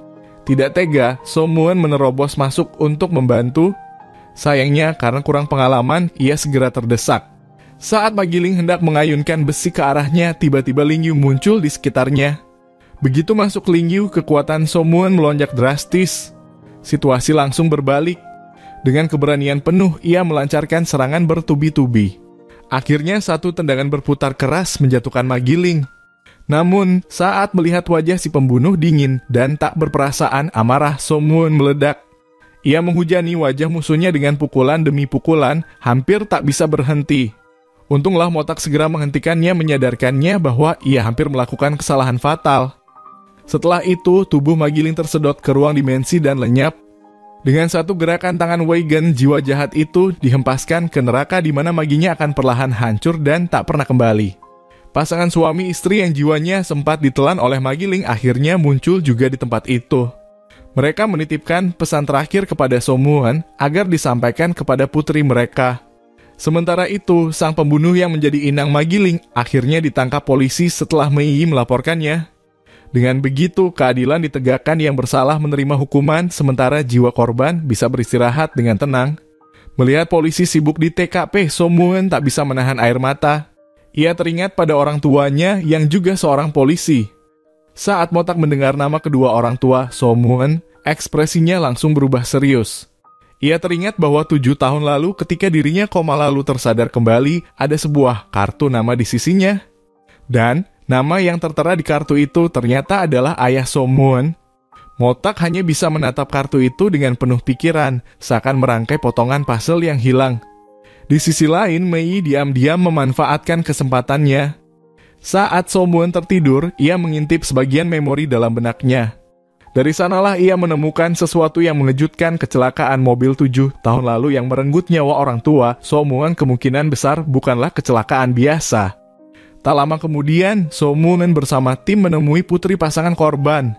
Tidak tega, So Moon menerobos masuk untuk membantu. Sayangnya, karena kurang pengalaman, ia segera terdesak. Saat Magiling hendak mengayunkan besi ke arahnya, tiba-tiba Lingyu muncul di sekitarnya. Begitu masuk Lingyu, kekuatan So Moon melonjak drastis. Situasi langsung berbalik. Dengan keberanian penuh, ia melancarkan serangan bertubi-tubi. Akhirnya satu tendangan berputar keras menjatuhkan Magiling. Namun, saat melihat wajah si pembunuh dingin dan tak berperasaan, amarah So Moon meledak. Ia menghujani wajah musuhnya dengan pukulan demi pukulan, hampir tak bisa berhenti. Untunglah Motak segera menghentikannya, menyadarkannya bahwa ia hampir melakukan kesalahan fatal. Setelah itu, tubuh Magiling tersedot ke ruang dimensi dan lenyap. Dengan satu gerakan tangan Weigen, jiwa jahat itu dihempaskan ke neraka di mana maginya akan perlahan hancur dan tak pernah kembali. Pasangan suami istri yang jiwanya sempat ditelan oleh Magiling akhirnya muncul juga di tempat itu. Mereka menitipkan pesan terakhir kepada Somuan agar disampaikan kepada putri mereka. Sementara itu, sang pembunuh yang menjadi inang Magiling akhirnya ditangkap polisi setelah Mei melaporkannya. Dengan begitu, keadilan ditegakkan, yang bersalah menerima hukuman, sementara jiwa korban bisa beristirahat dengan tenang. Melihat polisi sibuk di TKP, Somuan tak bisa menahan air mata. Ia teringat pada orang tuanya yang juga seorang polisi. Saat Motak mendengar nama kedua orang tua, Somuan, ekspresinya langsung berubah serius. Ia teringat bahwa 7 tahun lalu ketika dirinya koma lalu tersadar kembali, ada sebuah kartu nama di sisinya. Dan nama yang tertera di kartu itu ternyata adalah ayah Somuan. Motak hanya bisa menatap kartu itu dengan penuh pikiran, seakan merangkai potongan puzzle yang hilang. Di sisi lain, Mei diam-diam memanfaatkan kesempatannya. Saat Somuan tertidur, ia mengintip sebagian memori dalam benaknya. Dari sanalah ia menemukan sesuatu yang mengejutkan. Kecelakaan mobil 7 tahun lalu yang merenggut nyawa orang tua Somuan kemungkinan besar bukanlah kecelakaan biasa. Tak lama kemudian, Somuan bersama tim menemui putri pasangan korban.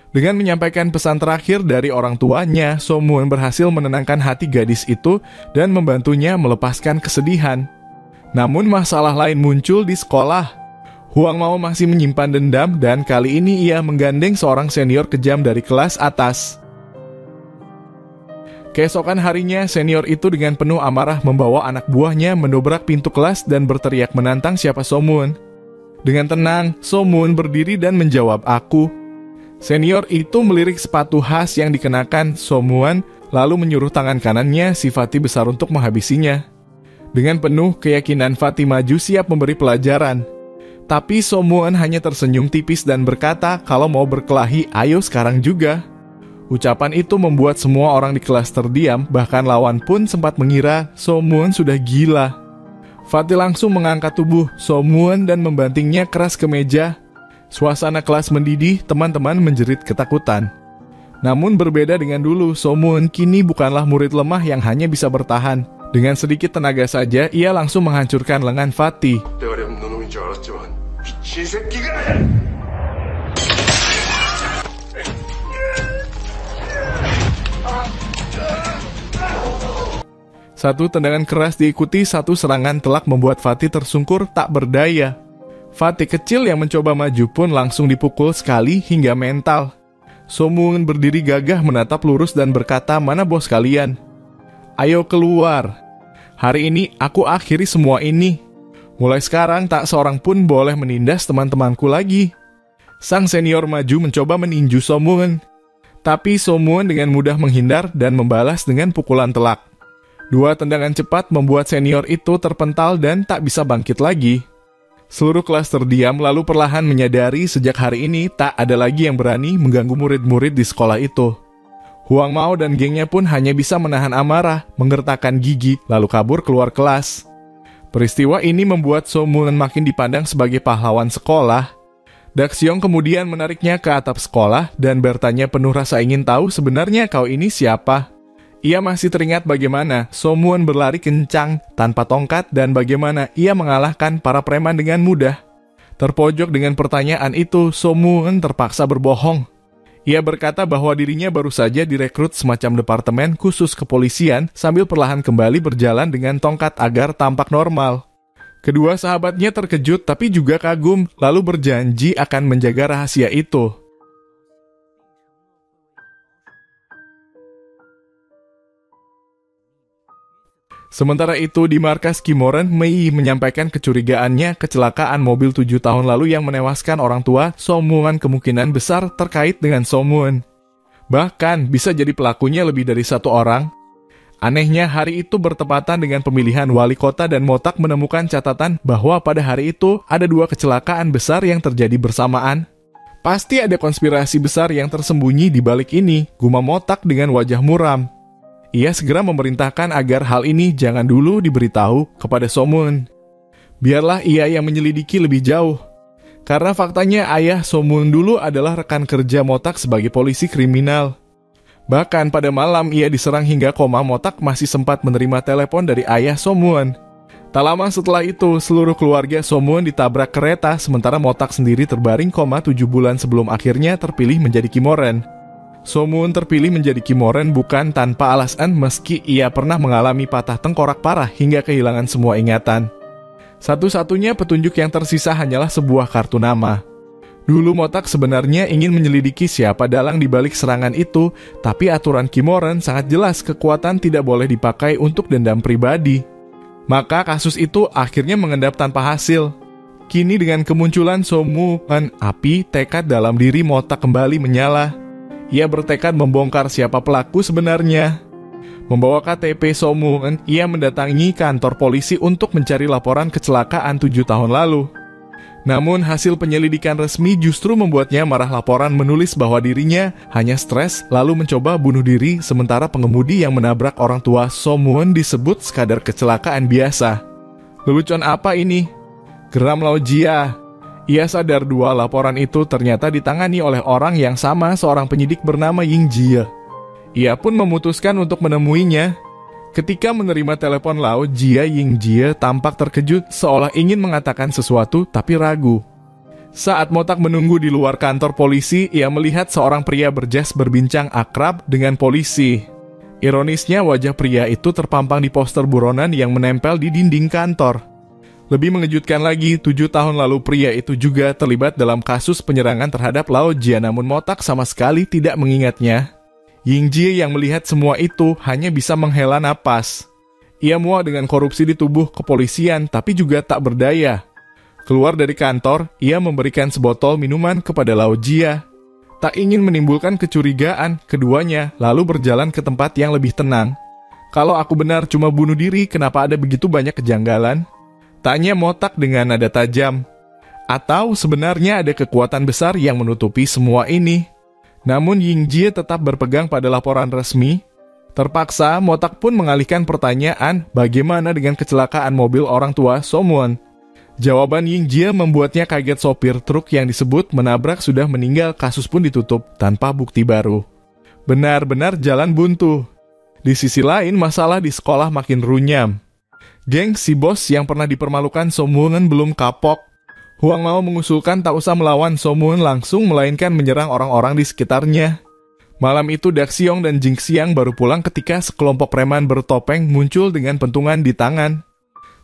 Dengan menyampaikan pesan terakhir dari orang tuanya, Somuan berhasil menenangkan hati gadis itu dan membantunya melepaskan kesedihan. Namun masalah lain muncul di sekolah. Huang Mao masih menyimpan dendam dan kali ini ia menggandeng seorang senior kejam dari kelas atas. Keesokan harinya, senior itu dengan penuh amarah membawa anak buahnya mendobrak pintu kelas dan berteriak menantang siapa Somuan. Dengan tenang, Somuan berdiri dan menjawab, "Aku." Senior itu melirik sepatu khas yang dikenakan Somuan, lalu menyuruh tangan kanannya si Fatih besar untuk menghabisinya. Dengan penuh keyakinan Fatih maju siap memberi pelajaran. Tapi Somuan hanya tersenyum tipis dan berkata, "Kalau mau berkelahi, ayo sekarang juga." Ucapan itu membuat semua orang di kelas terdiam, bahkan lawan pun sempat mengira Somuan sudah gila. Fatih langsung mengangkat tubuh Somuan dan membantingnya keras ke meja. Suasana kelas mendidih, teman-teman menjerit ketakutan. Namun berbeda dengan dulu, Somuan kini bukanlah murid lemah yang hanya bisa bertahan. Dengan sedikit tenaga saja, ia langsung menghancurkan lengan Fatih. 미친 새끼가! Satu tendangan keras diikuti satu serangan telak membuat Fatih tersungkur tak berdaya. Fatih kecil yang mencoba maju pun langsung dipukul sekali hingga mental. Somuan berdiri gagah menatap lurus dan berkata, "Mana bos kalian? Ayo keluar. Hari ini aku akhiri semua ini. Mulai sekarang tak seorang pun boleh menindas teman-temanku lagi." Sang senior maju mencoba meninju Somuan. Tapi Somuan dengan mudah menghindar dan membalas dengan pukulan telak. Dua tendangan cepat membuat senior itu terpental dan tak bisa bangkit lagi. Seluruh kelas terdiam lalu perlahan menyadari sejak hari ini tak ada lagi yang berani mengganggu murid-murid di sekolah itu. Huang Mao dan gengnya pun hanya bisa menahan amarah, menggertakkan gigi, lalu kabur keluar kelas. Peristiwa ini membuat Somuan makin dipandang sebagai pahlawan sekolah. Daxiong kemudian menariknya ke atap sekolah dan bertanya penuh rasa ingin tahu, "Sebenarnya kau ini siapa?" Ia masih teringat bagaimana Somuan berlari kencang tanpa tongkat dan bagaimana ia mengalahkan para preman dengan mudah. Terpojok dengan pertanyaan itu, Somuan terpaksa berbohong. Ia berkata bahwa dirinya baru saja direkrut semacam departemen khusus kepolisian sambil perlahan kembali berjalan dengan tongkat agar tampak normal. Kedua sahabatnya terkejut tapi juga kagum, lalu berjanji akan menjaga rahasia itu. Sementara itu di markas Kimoren, Mei menyampaikan kecurigaannya kecelakaan mobil 7 tahun lalu yang menewaskan orang tua Somuan kemungkinan besar terkait dengan Somuan. Bahkan bisa jadi pelakunya lebih dari satu orang. Anehnya hari itu bertepatan dengan pemilihan wali kota dan Motak menemukan catatan bahwa pada hari itu ada 2 kecelakaan besar yang terjadi bersamaan. Pasti ada konspirasi besar yang tersembunyi di balik ini, gumam Motak dengan wajah muram. Ia segera memerintahkan agar hal ini jangan dulu diberitahu kepada Somuan. Biarlah ia yang menyelidiki lebih jauh. Karena faktanya ayah So-moon dulu adalah rekan kerja Motak sebagai polisi kriminal. Bahkan pada malam ia diserang hingga koma, Motak masih sempat menerima telepon dari ayah So-moon. Tak lama setelah itu, seluruh keluarga So-moon ditabrak kereta, sementara Motak sendiri terbaring koma 7 bulan sebelum akhirnya terpilih menjadi Kimoren. So-moon terpilih menjadi Kimoren bukan tanpa alasan, meski ia pernah mengalami patah tengkorak parah hingga kehilangan semua ingatan. Satu-satunya petunjuk yang tersisa hanyalah sebuah kartu nama. Dulu Motak sebenarnya ingin menyelidiki siapa dalang di balik serangan itu, tapi aturan Kimoren sangat jelas kekuatan tidak boleh dipakai untuk dendam pribadi. Maka kasus itu akhirnya mengendap tanpa hasil. Kini dengan kemunculan So-moon, api tekad dalam diri Motak kembali menyala. Ia bertekad membongkar siapa pelaku sebenarnya. Membawa KTP So-moon, ia mendatangi kantor polisi untuk mencari laporan kecelakaan 7 tahun lalu. Namun hasil penyelidikan resmi justru membuatnya marah. Laporan menulis bahwa dirinya hanya stres lalu mencoba bunuh diri, sementara pengemudi yang menabrak orang tua So-moon disebut sekadar kecelakaan biasa. Lelucon apa ini? Geram Lao Jia. Ia sadar dua laporan itu ternyata ditangani oleh orang yang sama, seorang penyidik bernama Ying Jie. Ia pun memutuskan untuk menemuinya. Ketika menerima telepon Lao Jia, Ying Jie tampak terkejut seolah ingin mengatakan sesuatu tapi ragu. Saat Motak menunggu di luar kantor polisi, ia melihat seorang pria berjas berbincang akrab dengan polisi. Ironisnya wajah pria itu terpampang di poster buronan yang menempel di dinding kantor. Lebih mengejutkan lagi, 7 tahun lalu pria itu juga terlibat dalam kasus penyerangan terhadap Lao Jia, namun Motak sama sekali tidak mengingatnya. Ying Jie yang melihat semua itu hanya bisa menghela napas. Ia muak dengan korupsi di tubuh kepolisian, tapi juga tak berdaya. Keluar dari kantor, ia memberikan sebotol minuman kepada Lao Jia. Tak ingin menimbulkan kecurigaan, keduanya lalu berjalan ke tempat yang lebih tenang. Kalau aku benar cuma bunuh diri, kenapa ada begitu banyak kejanggalan? Tanya Motak dengan nada tajam. Atau sebenarnya ada kekuatan besar yang menutupi semua ini? Namun Ying Jie tetap berpegang pada laporan resmi. Terpaksa, Motak pun mengalihkan pertanyaan bagaimana dengan kecelakaan mobil orang tua So-moon. Jawaban Ying Jie membuatnya kaget. Sopir truk yang disebut menabrak sudah meninggal, kasus pun ditutup tanpa bukti baru. Benar-benar jalan buntu. Di sisi lain, masalah di sekolah makin runyam. Geng si bos yang pernah dipermalukan So-moon belum kapok. Huang Mao mengusulkan tak usah melawan So-moon langsung, melainkan menyerang orang-orang di sekitarnya. Malam itu Daxiong dan Jingxiang baru pulang ketika sekelompok preman bertopeng muncul dengan pentungan di tangan.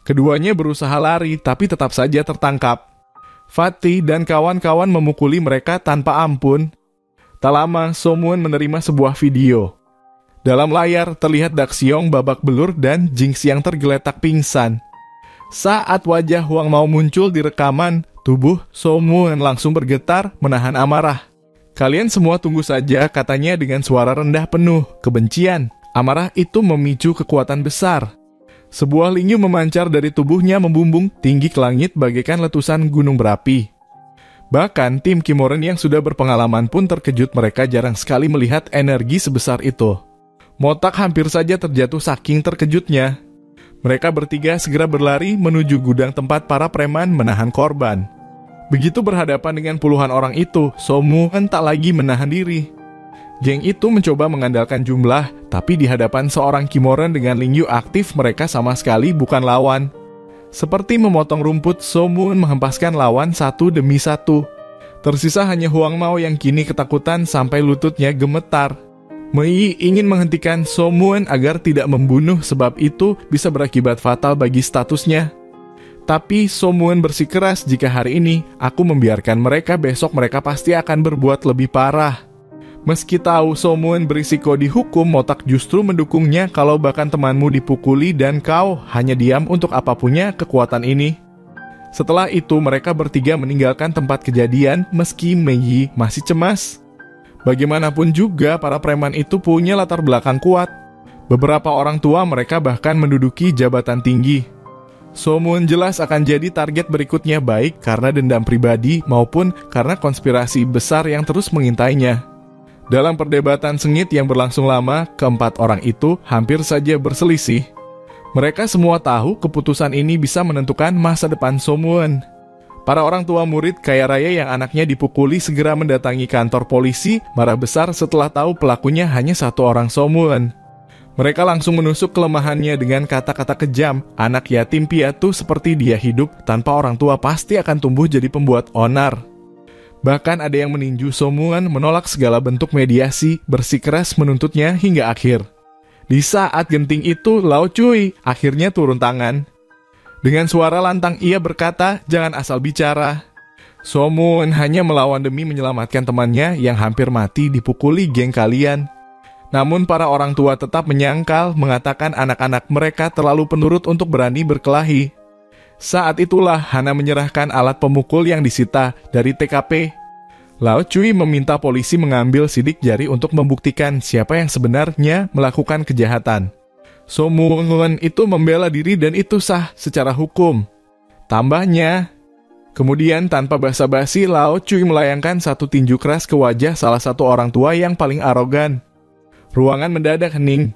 Keduanya berusaha lari tapi tetap saja tertangkap. Fatih dan kawan-kawan memukuli mereka tanpa ampun. Tak lama So-moon menerima sebuah video. Dalam layar terlihat Daxiong babak belur dan Jingxiang tergeletak pingsan. Saat wajah Huang Mao muncul di rekaman, tubuh So-moon langsung bergetar menahan amarah. Kalian semua tunggu saja, katanya dengan suara rendah penuh kebencian. Amarah itu memicu kekuatan besar. Sebuah linyu memancar dari tubuhnya membumbung tinggi ke langit bagaikan letusan gunung berapi. Bahkan tim Kimoren yang sudah berpengalaman pun terkejut, mereka jarang sekali melihat energi sebesar itu. Motak hampir saja terjatuh saking terkejutnya. Mereka bertiga segera berlari menuju gudang tempat para preman menahan korban. Begitu berhadapan dengan puluhan orang itu, So-moon tak lagi menahan diri. Geng itu mencoba mengandalkan jumlah, tapi di hadapan seorang Kimoren dengan lingyu aktif mereka sama sekali bukan lawan. Seperti memotong rumput, So-moon menghempaskan lawan satu demi satu. Tersisa hanya Huang Mao yang kini ketakutan sampai lututnya gemetar. Mei ingin menghentikan So-moon agar tidak membunuh, sebab itu bisa berakibat fatal bagi statusnya. Tapi So-moon bersikeras, jika hari ini aku membiarkan mereka, besok mereka pasti akan berbuat lebih parah. Meski tahu So-moon berisiko dihukum, Motak justru mendukungnya. Kalau bahkan temanmu dipukuli dan kau hanya diam, untuk apa punya kekuatan ini? Setelah itu mereka bertiga meninggalkan tempat kejadian, meski Mei masih cemas. Bagaimanapun juga para preman itu punya latar belakang kuat. Beberapa orang tua mereka bahkan menduduki jabatan tinggi. So-moon jelas akan jadi target berikutnya, baik karena dendam pribadi maupun karena konspirasi besar yang terus mengintainya. Dalam perdebatan sengit yang berlangsung lama, keempat orang itu hampir saja berselisih. Mereka semua tahu keputusan ini bisa menentukan masa depan Somuan. Para orang tua murid kaya raya yang anaknya dipukuli segera mendatangi kantor polisi, marah besar setelah tahu pelakunya hanya satu orang Somuan. Mereka langsung menusuk kelemahannya dengan kata-kata kejam. Anak yatim piatu seperti dia hidup tanpa orang tua pasti akan tumbuh jadi pembuat onar. Bahkan ada yang meninju Somuan, menolak segala bentuk mediasi, bersikeras menuntutnya hingga akhir. Di saat genting itu, Lao Cui akhirnya turun tangan. Dengan suara lantang ia berkata, "Jangan asal bicara." Somuan hanya melawan demi menyelamatkan temannya yang hampir mati dipukuli geng kalian. Namun para orang tua tetap menyangkal, mengatakan anak-anak mereka terlalu penurut untuk berani berkelahi. Saat itulah Hana menyerahkan alat pemukul yang disita dari TKP. Lao Cui meminta polisi mengambil sidik jari untuk membuktikan siapa yang sebenarnya melakukan kejahatan. Somuan itu membela diri dan itu sah secara hukum. Tambahnya, kemudian tanpa basa-basi Lao Cui melayangkan satu tinju keras ke wajah salah satu orang tua yang paling arogan. Ruangan mendadak hening.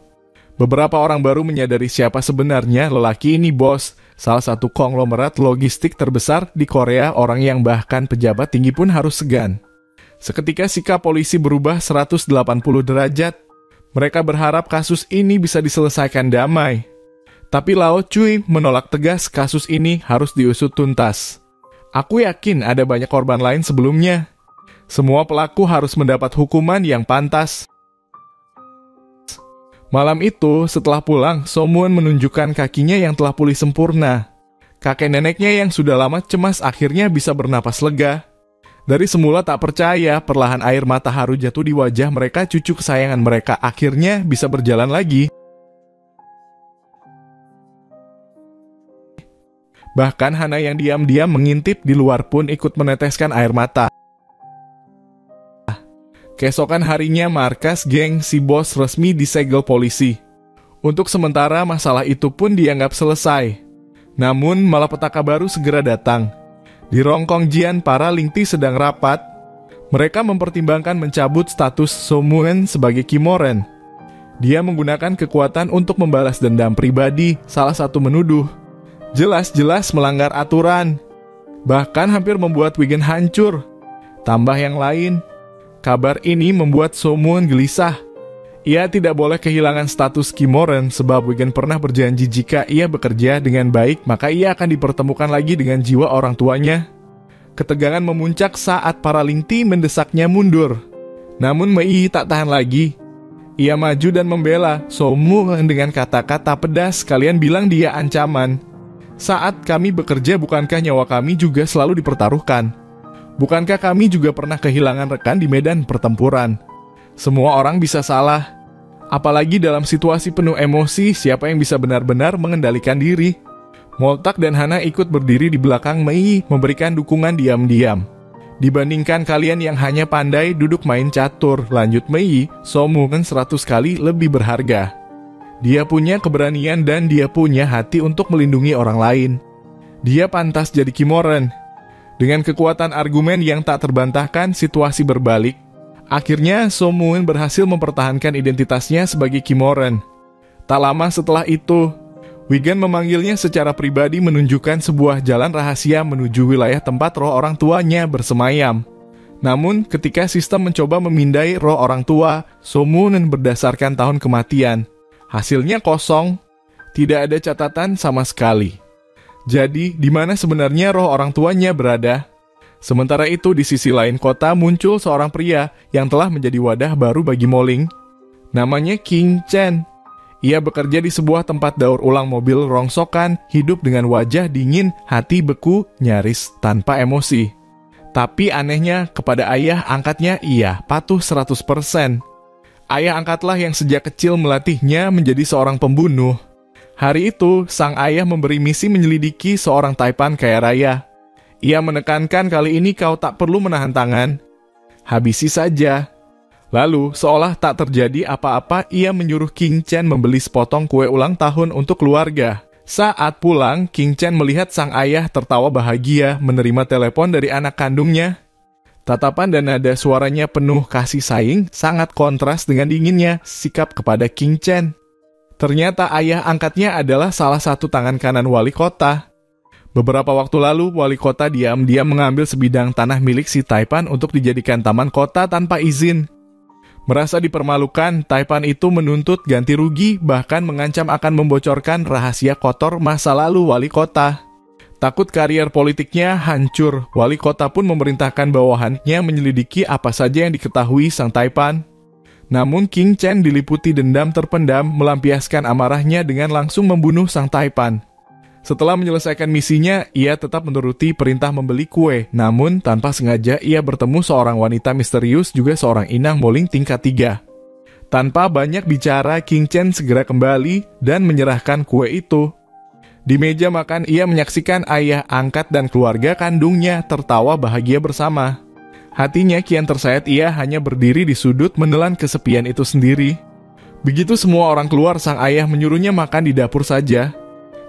Beberapa orang baru menyadari siapa sebenarnya lelaki ini, bos. Salah satu konglomerat logistik terbesar di Korea, orang yang bahkan pejabat tinggi pun harus segan. Seketika sikap polisi berubah 180 derajat. Mereka berharap kasus ini bisa diselesaikan damai. Tapi Lao Cui menolak tegas kasus ini harus diusut tuntas. "Aku yakin ada banyak korban lain sebelumnya. Semua pelaku harus mendapat hukuman yang pantas." Malam itu, setelah pulang, Somuan menunjukkan kakinya yang telah pulih sempurna. Kakek neneknya yang sudah lama cemas akhirnya bisa bernapas lega. Dari semula tak percaya, perlahan air mata haru jatuh di wajah mereka. Cucu kesayangan mereka akhirnya bisa berjalan lagi. Bahkan Hana yang diam-diam mengintip di luar pun ikut meneteskan air mata. Keesokan harinya markas geng si bos resmi disegel polisi. Untuk sementara masalah itu pun dianggap selesai. Namun malapetaka baru segera datang. Di Rongkong Jian, para Lingti sedang rapat. Mereka mempertimbangkan mencabut status Somuan sebagai Kimoren. Dia menggunakan kekuatan untuk membalas dendam pribadi, salah satu menuduh. Jelas-jelas melanggar aturan. Bahkan hampir membuat Wigen hancur. Tambah yang lain, kabar ini membuat Somuan gelisah. Ia tidak boleh kehilangan status Kimoren sebab Wigen pernah berjanji jika ia bekerja dengan baik maka ia akan dipertemukan lagi dengan jiwa orang tuanya. Ketegangan memuncak saat para Lingti mendesaknya mundur. Namun Mei tak tahan lagi. Ia maju dan membela Somuan dengan kata-kata pedas. "Kalian bilang dia ancaman. Saat kami bekerja bukankah nyawa kami juga selalu dipertaruhkan? Bukankah kami juga pernah kehilangan rekan di medan pertempuran? Semua orang bisa salah. Apalagi dalam situasi penuh emosi, siapa yang bisa benar-benar mengendalikan diri?" Moltak dan Hana ikut berdiri di belakang Mei, memberikan dukungan diam-diam. "Dibandingkan kalian yang hanya pandai duduk main catur," lanjut Mei, Somuan 100 kali lebih berharga. Dia punya keberanian dan dia punya hati untuk melindungi orang lain. Dia pantas jadi Kimoren. Dengan kekuatan argumen yang tak terbantahkan, situasi berbalik. Akhirnya, Somuan berhasil mempertahankan identitasnya sebagai Kimoren. Tak lama setelah itu, Wigen memanggilnya secara pribadi menunjukkan sebuah jalan rahasia menuju wilayah tempat roh orang tuanya bersemayam. Namun, ketika sistem mencoba memindai roh orang tua, Somuan berdasarkan tahun kematian. Hasilnya kosong, tidak ada catatan sama sekali. Jadi, di mana sebenarnya roh orang tuanya berada? Sementara itu, di sisi lain kota muncul seorang pria yang telah menjadi wadah baru bagi Moling. Namanya King Chen. Ia bekerja di sebuah tempat daur ulang mobil rongsokan, hidup dengan wajah dingin, hati beku, nyaris tanpa emosi. Tapi anehnya, kepada ayah angkatnya ia patuh 100%. Ayah angkatlah yang sejak kecil melatihnya menjadi seorang pembunuh. Hari itu, sang ayah memberi misi menyelidiki seorang taipan kaya raya. Ia menekankan kali ini kau tak perlu menahan tangan. Habisi saja. Lalu, seolah tak terjadi apa-apa, ia menyuruh King Chen membeli sepotong kue ulang tahun untuk keluarga. Saat pulang, King Chen melihat sang ayah tertawa bahagia menerima telepon dari anak kandungnya. Tatapan dan nada suaranya penuh kasih sayang, sangat kontras dengan dinginnya sikap kepada King Chen. Ternyata ayah angkatnya adalah salah satu tangan kanan wali kota. Beberapa waktu lalu, wali kota diam-diam mengambil sebidang tanah milik si Taipan untuk dijadikan taman kota tanpa izin. Merasa dipermalukan, Taipan itu menuntut ganti rugi, bahkan mengancam akan membocorkan rahasia kotor masa lalu wali kota. Takut karier politiknya hancur, wali kota pun memerintahkan bawahannya menyelidiki apa saja yang diketahui sang Taipan. Namun King Chen diliputi dendam terpendam, melampiaskan amarahnya dengan langsung membunuh sang Taipan. Setelah menyelesaikan misinya, ia tetap menuruti perintah membeli kue, namun tanpa sengaja ia bertemu seorang wanita misterius juga seorang inang moling tingkat 3. Tanpa banyak bicara, King Chen segera kembali dan menyerahkan kue itu. Di meja makan, ia menyaksikan ayah angkat dan keluarga kandungnya tertawa bahagia bersama. Hatinya kian tersayat, ia hanya berdiri di sudut menelan kesepian itu sendiri. Begitu semua orang keluar, sang ayah menyuruhnya makan di dapur saja.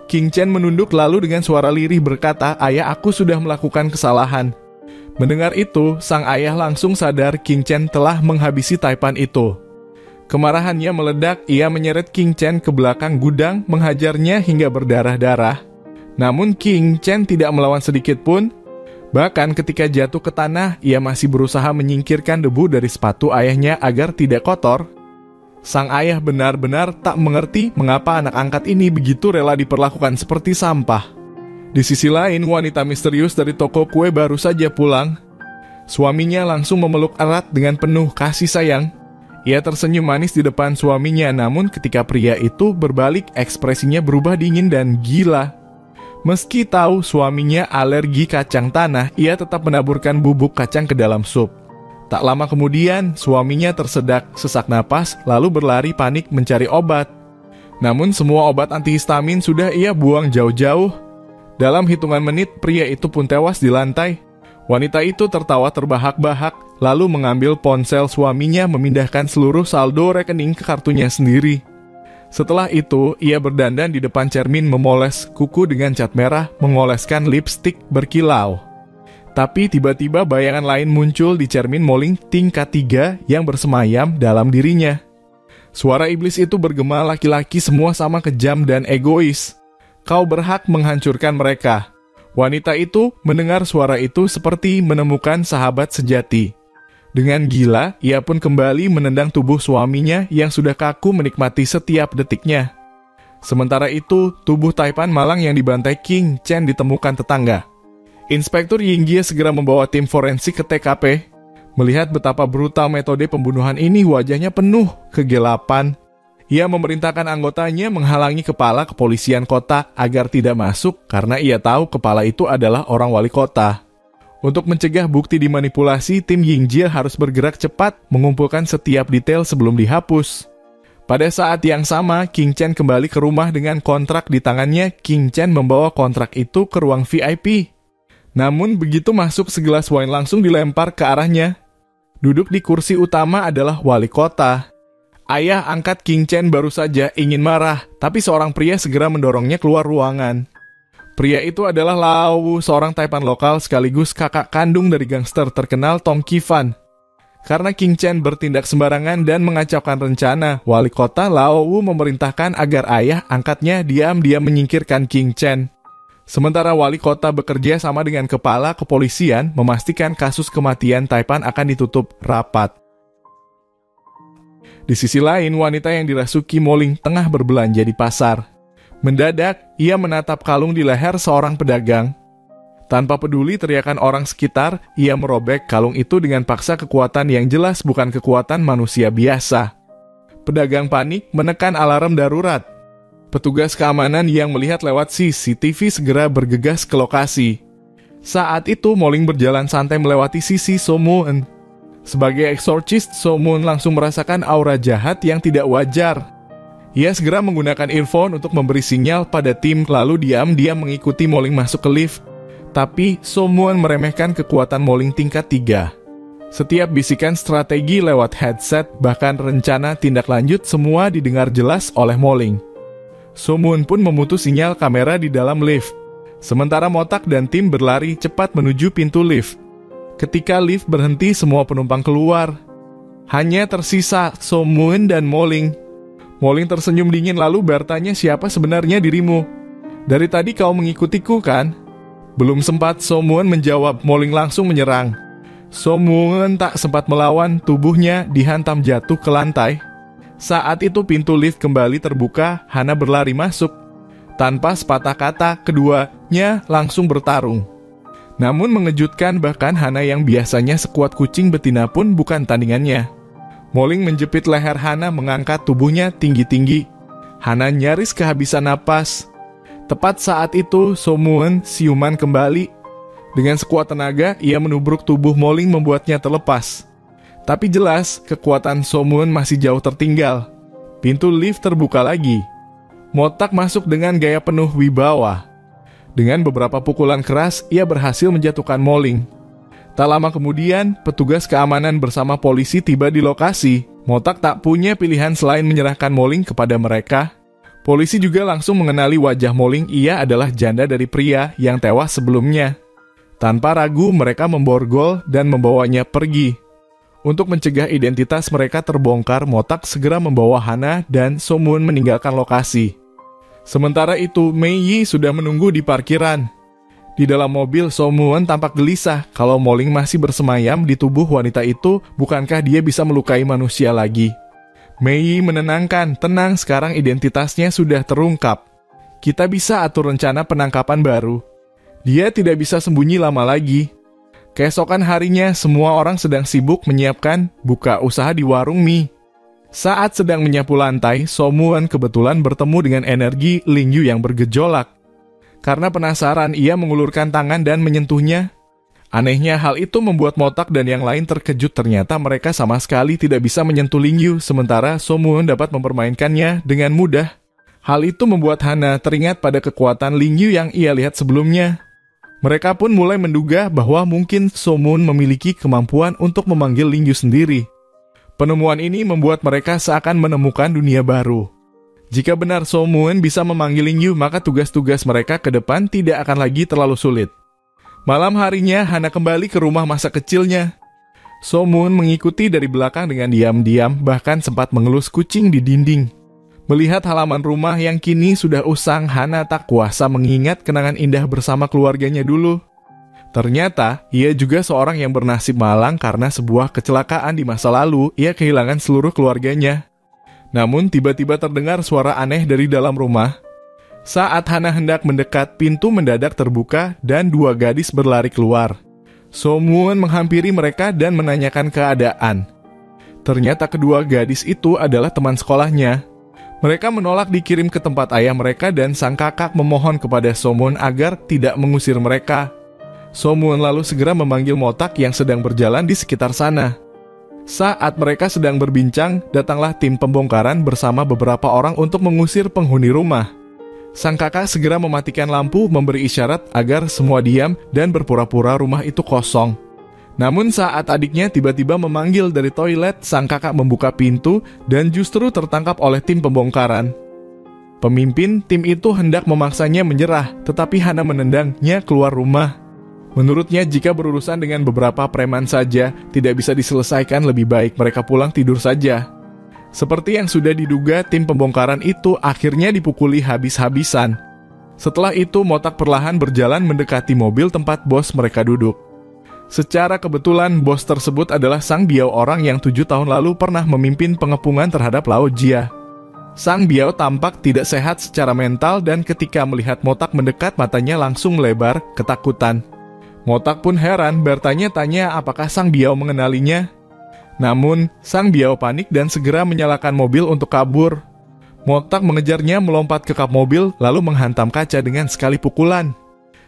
King Chen menunduk lalu dengan suara lirih berkata, "Ayah, aku sudah melakukan kesalahan." Mendengar itu, sang ayah langsung sadar King Chen telah menghabisi Taipan itu. Kemarahannya meledak, ia menyeret King Chen ke belakang gudang, menghajarnya hingga berdarah-darah. Namun King Chen tidak melawan sedikit pun. Bahkan ketika jatuh ke tanah, ia masih berusaha menyingkirkan debu dari sepatu ayahnya agar tidak kotor. Sang ayah benar-benar tak mengerti mengapa anak angkat ini begitu rela diperlakukan seperti sampah. Di sisi lain, wanita misterius dari toko kue baru saja pulang. Suaminya langsung memeluk erat dengan penuh kasih sayang. Ia tersenyum manis di depan suaminya, namun ketika pria itu berbalik, ekspresinya berubah dingin dan gila. Meski tahu suaminya alergi kacang tanah, ia tetap menaburkan bubuk kacang ke dalam sup. Tak lama kemudian, suaminya tersedak sesak napas, lalu berlari panik mencari obat. Namun semua obat antihistamin sudah ia buang jauh-jauh. Dalam hitungan menit, pria itu pun tewas di lantai. Wanita itu tertawa terbahak-bahak, lalu mengambil ponsel suaminya memindahkan seluruh saldo rekening ke kartunya sendiri. Setelah itu, ia berdandan di depan cermin memoles kuku dengan cat merah, mengoleskan lipstik berkilau. Tapi tiba-tiba bayangan lain muncul di cermin moling tingkat 3 yang bersemayam dalam dirinya. Suara iblis itu bergema, "Laki-laki semua sama kejam dan egois. Kau berhak menghancurkan mereka." Wanita itu mendengar suara itu seperti menemukan sahabat sejati. Dengan gila, ia pun kembali menendang tubuh suaminya yang sudah kaku menikmati setiap detiknya. Sementara itu, tubuh Taipan malang yang dibantai King Chen ditemukan tetangga. Inspektur Yingjie segera membawa tim forensik ke TKP. Melihat betapa brutal metode pembunuhan ini, wajahnya penuh kegelapan. Ia memerintahkan anggotanya menghalangi kepala kepolisian kota agar tidak masuk karena ia tahu kepala itu adalah orang wali kota. Untuk mencegah bukti dimanipulasi, tim Yingjie harus bergerak cepat mengumpulkan setiap detail sebelum dihapus. Pada saat yang sama, King Chen kembali ke rumah dengan kontrak di tangannya. King Chen membawa kontrak itu ke ruang VIP. Namun begitu masuk, segelas wine langsung dilempar ke arahnya. Duduk di kursi utama adalah wali kota. Ayah angkat King Chen baru saja ingin marah, tapi seorang pria segera mendorongnya keluar ruangan. Pria itu adalah Lao Wu, seorang Taipan lokal sekaligus kakak kandung dari gangster terkenal Tong Qifan. Karena King Chen bertindak sembarangan dan mengacaukan rencana, wali kota Lao Wu memerintahkan agar ayah angkatnya diam-diam menyingkirkan King Chen. Sementara wali kota bekerja sama dengan kepala kepolisian memastikan kasus kematian Taipan akan ditutup rapat. Di sisi lain, wanita yang dirasuki moling tengah berbelanja di pasar. Mendadak, ia menatap kalung di leher seorang pedagang. Tanpa peduli teriakan orang sekitar, ia merobek kalung itu dengan paksa kekuatan yang jelas bukan kekuatan manusia biasa. Pedagang panik menekan alarm darurat. Petugas keamanan yang melihat lewat CCTV segera bergegas ke lokasi. Saat itu, Moling berjalan santai melewati sisi So Moon. Sebagai exorcist, So Moon langsung merasakan aura jahat yang tidak wajar. Ia segera menggunakan earphone untuk memberi sinyal pada tim, lalu diam-diam mengikuti Moling masuk ke lift. Tapi, So Moon meremehkan kekuatan Moling tingkat 3. Setiap bisikan strategi lewat headset, bahkan rencana tindak lanjut semua didengar jelas oleh Moling. So Moon pun memutus sinyal kamera di dalam lift. Sementara Motak dan tim berlari cepat menuju pintu lift. Ketika lift berhenti, semua penumpang keluar. Hanya tersisa So Moon dan Moling. Moling tersenyum dingin lalu bertanya siapa sebenarnya dirimu. Dari tadi kau mengikutiku kan? Belum sempat So-moon menjawab, Moling langsung menyerang. So-moon tak sempat melawan, tubuhnya dihantam jatuh ke lantai. Saat itu pintu lift kembali terbuka, Hana berlari masuk. Tanpa sepatah kata, keduanya langsung bertarung. Namun mengejutkan, bahkan Hana yang biasanya sekuat kucing betina pun bukan tandingannya. Moling menjepit leher Hana, mengangkat tubuhnya tinggi-tinggi. Hana nyaris kehabisan napas. Tepat saat itu, So-moon siuman kembali. Dengan sekuat tenaga, ia menubruk tubuh Moling membuatnya terlepas. Tapi jelas, kekuatan So-moon masih jauh tertinggal. Pintu lift terbuka lagi. Motak masuk dengan gaya penuh wibawa. Dengan beberapa pukulan keras, ia berhasil menjatuhkan Moling. Tak lama kemudian, petugas keamanan bersama polisi tiba di lokasi. Motak tak punya pilihan selain menyerahkan Moling kepada mereka. Polisi juga langsung mengenali wajah Moling, ia adalah janda dari pria yang tewas sebelumnya. Tanpa ragu, mereka memborgol dan membawanya pergi. Untuk mencegah identitas mereka terbongkar, Motak segera membawa Hana dan So-moon meninggalkan lokasi. Sementara itu, Mei Yi sudah menunggu di parkiran. Di dalam mobil, So-moon tampak gelisah kalau Moling masih bersemayam di tubuh wanita itu, bukankah dia bisa melukai manusia lagi? Mei Yi menenangkan, tenang, sekarang identitasnya sudah terungkap. Kita bisa atur rencana penangkapan baru. Dia tidak bisa sembunyi lama lagi. Keesokan harinya, semua orang sedang sibuk menyiapkan buka usaha di warung mie. Saat sedang menyapu lantai, So-moon kebetulan bertemu dengan energi Ling Yu yang bergejolak. Karena penasaran, ia mengulurkan tangan dan menyentuhnya. Anehnya, hal itu membuat Motak dan yang lain terkejut. Ternyata mereka sama sekali tidak bisa menyentuh Ling Yu, sementara So-moon dapat mempermainkannya dengan mudah. Hal itu membuat Hana teringat pada kekuatan Ling Yu yang ia lihat sebelumnya. Mereka pun mulai menduga bahwa mungkin So-moon memiliki kemampuan untuk memanggil Ling Yu sendiri. Penemuan ini membuat mereka seakan menemukan dunia baru. Jika benar So-moon bisa memanggil Ling Yu, maka tugas-tugas mereka ke depan tidak akan lagi terlalu sulit. Malam harinya, Hana kembali ke rumah masa kecilnya. So-moon mengikuti dari belakang dengan diam-diam, bahkan sempat mengelus kucing di dinding. Melihat halaman rumah yang kini sudah usang, Hana tak kuasa mengingat kenangan indah bersama keluarganya dulu. Ternyata, ia juga seorang yang bernasib malang karena sebuah kecelakaan di masa lalu, ia kehilangan seluruh keluarganya. Namun, tiba-tiba terdengar suara aneh dari dalam rumah. Saat Hana hendak mendekat, pintu mendadak terbuka dan dua gadis berlari keluar. So-moon menghampiri mereka dan menanyakan keadaan. Ternyata kedua gadis itu adalah teman sekolahnya. Mereka menolak dikirim ke tempat ayah mereka dan sang kakak memohon kepada So-moon agar tidak mengusir mereka. So-moon lalu segera memanggil Motak yang sedang berjalan di sekitar sana. Saat mereka sedang berbincang, datanglah tim pembongkaran bersama beberapa orang untuk mengusir penghuni rumah. Sang kakak segera mematikan lampu, memberi isyarat agar semua diam dan berpura-pura rumah itu kosong. Namun saat adiknya tiba-tiba memanggil dari toilet, sang kakak membuka pintu dan justru tertangkap oleh tim pembongkaran. Pemimpin tim itu hendak memaksanya menyerah, tetapi Hana menendangnya keluar rumah. Menurutnya, jika berurusan dengan beberapa preman saja tidak bisa diselesaikan, lebih baik mereka pulang tidur saja. Seperti yang sudah diduga, tim pembongkaran itu akhirnya dipukuli habis-habisan. Setelah itu, Motak perlahan berjalan mendekati mobil tempat bos mereka duduk. Secara kebetulan, bos tersebut adalah Sang Biao, orang yang 7 tahun lalu pernah memimpin pengepungan terhadap Lao Jia. Sang Biao tampak tidak sehat secara mental dan ketika melihat Motak mendekat, matanya langsung melebar ketakutan. Motak pun heran, bertanya-tanya apakah Sang Biao mengenalinya. Namun, Sang Biao panik dan segera menyalakan mobil untuk kabur. Motak mengejarnya melompat ke kap mobil, lalu menghantam kaca dengan sekali pukulan.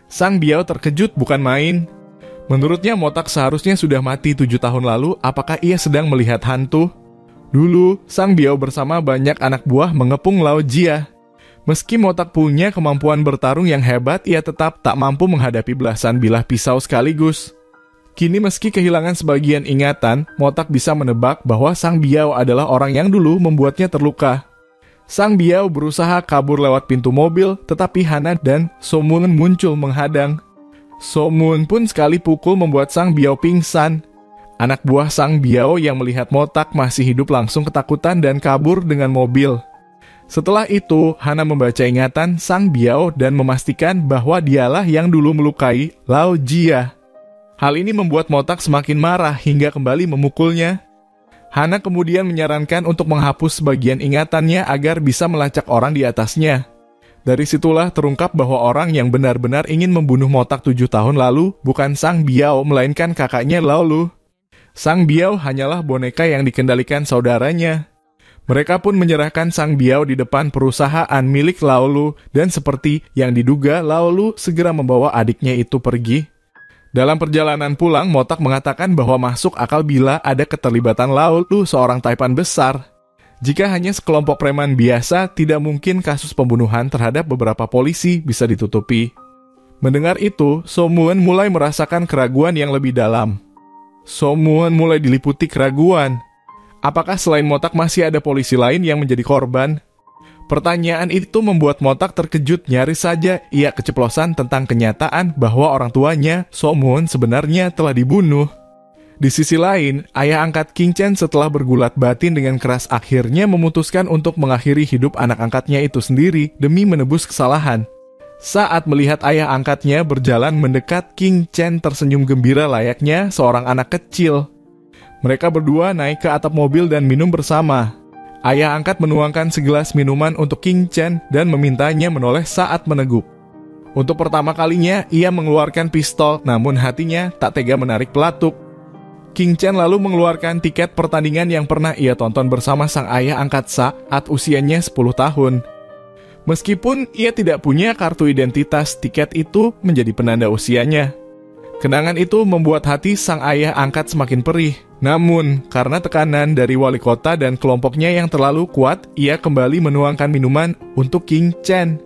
Sang Biao terkejut bukan main. Menurutnya Motak seharusnya sudah mati 7 tahun lalu, apakah ia sedang melihat hantu? Dulu, Sang Biao bersama banyak anak buah mengepung Lao Jia. Meski Motak punya kemampuan bertarung yang hebat, ia tetap tak mampu menghadapi belasan bilah pisau sekaligus. Kini meski kehilangan sebagian ingatan, Motak bisa menebak bahwa Sang Biao adalah orang yang dulu membuatnya terluka. Sang Biao berusaha kabur lewat pintu mobil, tetapi Hana dan So-moon muncul menghadang. So-moon pun sekali pukul membuat Sang Biao pingsan. Anak buah Sang Biao yang melihat Motak masih hidup langsung ketakutan dan kabur dengan mobil. Setelah itu, Hana membaca ingatan Sang Biao dan memastikan bahwa dialah yang dulu melukai Lao Jia. Hal ini membuat Motak semakin marah hingga kembali memukulnya. Hana kemudian menyarankan untuk menghapus sebagian ingatannya agar bisa melacak orang di atasnya. Dari situlah terungkap bahwa orang yang benar-benar ingin membunuh Motak 7 tahun lalu bukan Sang Biao, melainkan kakaknya Lao Lu. Sang Biao hanyalah boneka yang dikendalikan saudaranya. Mereka pun menyerahkan Sang Biao di depan perusahaan milik Lao Lu, dan seperti yang diduga, Lao Lu segera membawa adiknya itu pergi. Dalam perjalanan pulang, Motak mengatakan bahwa masuk akal bila ada keterlibatan Lao Lu, seorang taipan besar. Jika hanya sekelompok preman biasa, tidak mungkin kasus pembunuhan terhadap beberapa polisi bisa ditutupi. Mendengar itu, So Moon mulai merasakan keraguan yang lebih dalam. So Moon mulai diliputi keraguan. Apakah selain Motak masih ada polisi lain yang menjadi korban? Pertanyaan itu membuat Motak terkejut, nyaris saja ia keceplosan tentang kenyataan bahwa orang tuanya, So Moon, sebenarnya telah dibunuh. Di sisi lain, ayah angkat King Chen setelah bergulat batin dengan keras akhirnya memutuskan untuk mengakhiri hidup anak angkatnya itu sendiri demi menebus kesalahan. Saat melihat ayah angkatnya berjalan mendekat, King Chen tersenyum gembira layaknya seorang anak kecil. Mereka berdua naik ke atap mobil dan minum bersama. Ayah angkat menuangkan segelas minuman untuk King Chen dan memintanya menoleh saat meneguk. Untuk pertama kalinya, ia mengeluarkan pistol, namun hatinya tak tega menarik pelatuk. King Chen lalu mengeluarkan tiket pertandingan yang pernah ia tonton bersama sang ayah angkat saat usianya 10 tahun. Meskipun ia tidak punya kartu identitas, tiket itu menjadi penanda usianya. Kenangan itu membuat hati sang ayah angkat semakin perih. Namun, karena tekanan dari wali kota dan kelompoknya yang terlalu kuat, ia kembali menuangkan minuman untuk King Chen.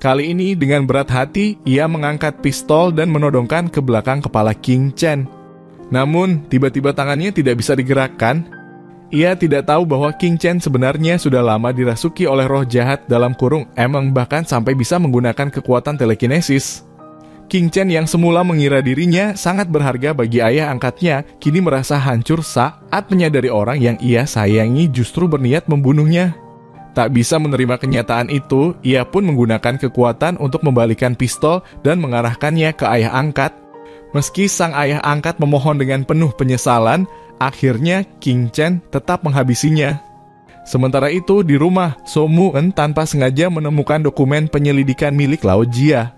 Kali ini dengan berat hati, ia mengangkat pistol dan menodongkan ke belakang kepala King Chen. Namun, tiba-tiba tangannya tidak bisa digerakkan. Ia tidak tahu bahwa King Chen sebenarnya sudah lama dirasuki oleh roh jahat dalam kurung emang bahkan sampai bisa menggunakan kekuatan telekinesis. King Chen yang semula mengira dirinya sangat berharga bagi ayah angkatnya, kini merasa hancur saat menyadari orang yang ia sayangi justru berniat membunuhnya. Tak bisa menerima kenyataan itu, ia pun menggunakan kekuatan untuk membalikan pistol dan mengarahkannya ke ayah angkat. Meski sang ayah angkat memohon dengan penuh penyesalan, akhirnya King Chen tetap menghabisinya. Sementara itu, di rumah, So Moon tanpa sengaja menemukan dokumen penyelidikan milik Lao Jia.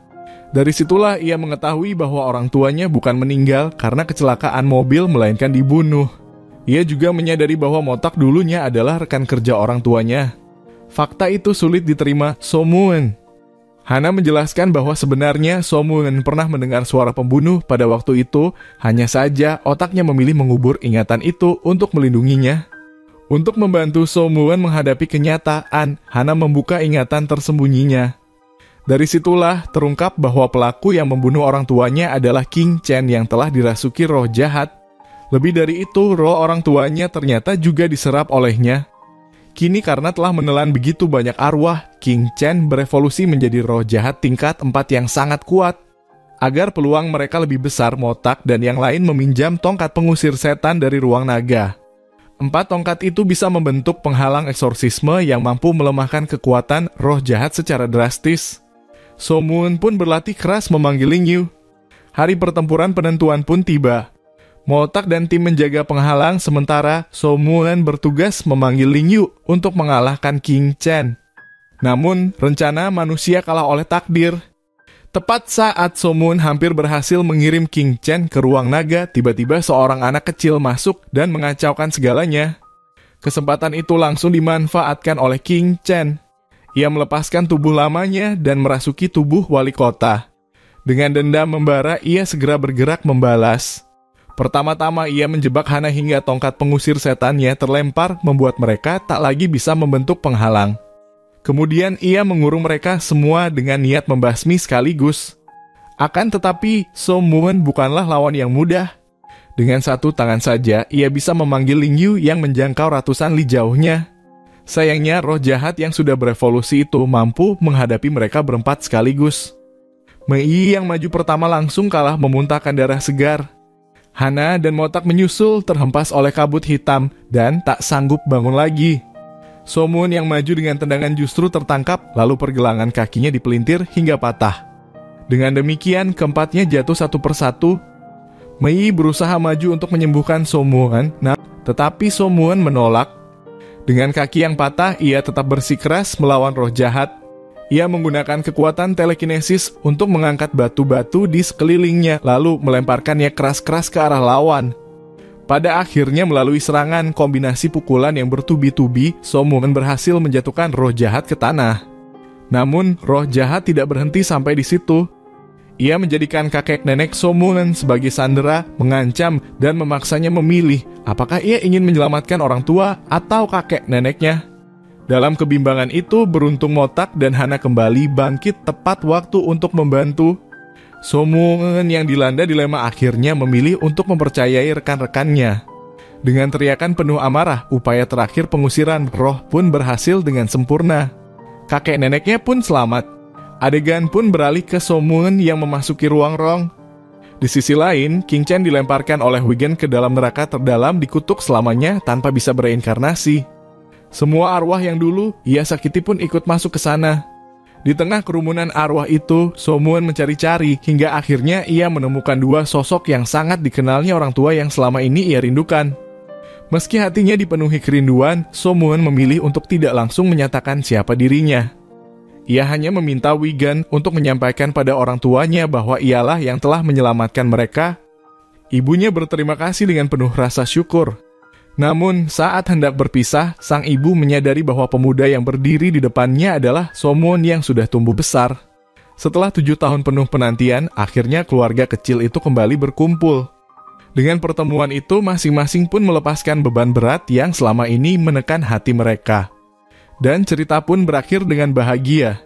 Dari situlah ia mengetahui bahwa orang tuanya bukan meninggal karena kecelakaan mobil, melainkan dibunuh. Ia juga menyadari bahwa Motak dulunya adalah rekan kerja orang tuanya. Fakta itu sulit diterima So Moon. Hana menjelaskan bahwa sebenarnya So Moon pernah mendengar suara pembunuh pada waktu itu, hanya saja otaknya memilih mengubur ingatan itu untuk melindunginya. Untuk membantu So Moon menghadapi kenyataan, Hana membuka ingatan tersembunyinya. Dari situlah terungkap bahwa pelaku yang membunuh orang tuanya adalah King Chen yang telah dirasuki roh jahat. Lebih dari itu, roh orang tuanya ternyata juga diserap olehnya. Kini karena telah menelan begitu banyak arwah, King Chen berevolusi menjadi roh jahat tingkat 4 yang sangat kuat. Agar peluang mereka lebih besar, Motak dan yang lain meminjam tongkat pengusir setan dari ruang naga. 4 tongkat itu bisa membentuk penghalang eksorsisme yang mampu melemahkan kekuatan roh jahat secara drastis. So Moon pun berlatih keras memanggil Ling Yu. Hari pertempuran penentuan pun tiba. Motak dan tim menjaga penghalang, sementara So Moon bertugas memanggil Ling Yu untuk mengalahkan King Chen. Namun, rencana manusia kalah oleh takdir. Tepat saat So Moon hampir berhasil mengirim King Chen ke ruang naga, tiba-tiba seorang anak kecil masuk dan mengacaukan segalanya. Kesempatan itu langsung dimanfaatkan oleh King Chen. Ia melepaskan tubuh lamanya dan merasuki tubuh wali kota. Dengan dendam membara, ia segera bergerak membalas. Pertama-tama ia menjebak Hana hingga tongkat pengusir setannya terlempar, membuat mereka tak lagi bisa membentuk penghalang. Kemudian ia mengurung mereka semua dengan niat membasmi sekaligus. Akan tetapi, So Moon bukanlah lawan yang mudah. Dengan satu tangan saja, ia bisa memanggil Ling Yu yang menjangkau ratusan li jauhnya. Sayangnya, roh jahat yang sudah berevolusi itu mampu menghadapi mereka berempat sekaligus. Mei yang maju pertama langsung kalah memuntahkan darah segar. Hana dan Motak menyusul terhempas oleh kabut hitam dan tak sanggup bangun lagi. Somun yang maju dengan tendangan justru tertangkap, lalu pergelangan kakinya dipelintir hingga patah. Dengan demikian, keempatnya jatuh satu persatu. Mei berusaha maju untuk menyembuhkan Somuan, tetapi Somuan menolak. Dengan kaki yang patah, ia tetap bersikeras melawan roh jahat. Ia menggunakan kekuatan telekinesis untuk mengangkat batu-batu di sekelilingnya, lalu melemparkannya keras-keras ke arah lawan. Pada akhirnya melalui serangan kombinasi pukulan yang bertubi-tubi, Somuan berhasil menjatuhkan roh jahat ke tanah. Namun, roh jahat tidak berhenti sampai di situ. Ia menjadikan kakek nenek Somuan sebagai sandera, mengancam, dan memaksanya memilih apakah ia ingin menyelamatkan orang tua atau kakek neneknya. Dalam kebimbangan itu, beruntung Motak dan Hana kembali bangkit tepat waktu untuk membantu. Somuan yang dilanda dilema akhirnya memilih untuk mempercayai rekan-rekannya. Dengan teriakan penuh amarah, upaya terakhir pengusiran roh pun berhasil dengan sempurna. Kakek neneknya pun selamat. Adegan pun beralih ke Somuan yang memasuki ruang Rong. Di sisi lain, King Chen dilemparkan oleh Wigan ke dalam neraka terdalam, dikutuk selamanya tanpa bisa bereinkarnasi. Semua arwah yang dulu ia sakiti pun ikut masuk ke sana. Di tengah kerumunan arwah itu, Somuan mencari-cari hingga akhirnya ia menemukan dua sosok yang sangat dikenalnya orang tua yang selama ini ia rindukan. Meski hatinya dipenuhi kerinduan, Somuan memilih untuk tidak langsung menyatakan siapa dirinya. Ia hanya meminta Wigan untuk menyampaikan pada orang tuanya bahwa ialah yang telah menyelamatkan mereka. Ibunya berterima kasih dengan penuh rasa syukur. Namun, saat hendak berpisah, sang ibu menyadari bahwa pemuda yang berdiri di depannya adalah Somuan yang sudah tumbuh besar. Setelah 7 tahun penuh penantian, akhirnya keluarga kecil itu kembali berkumpul. Dengan pertemuan itu, masing-masing pun melepaskan beban berat yang selama ini menekan hati mereka. Dan cerita pun berakhir dengan bahagia.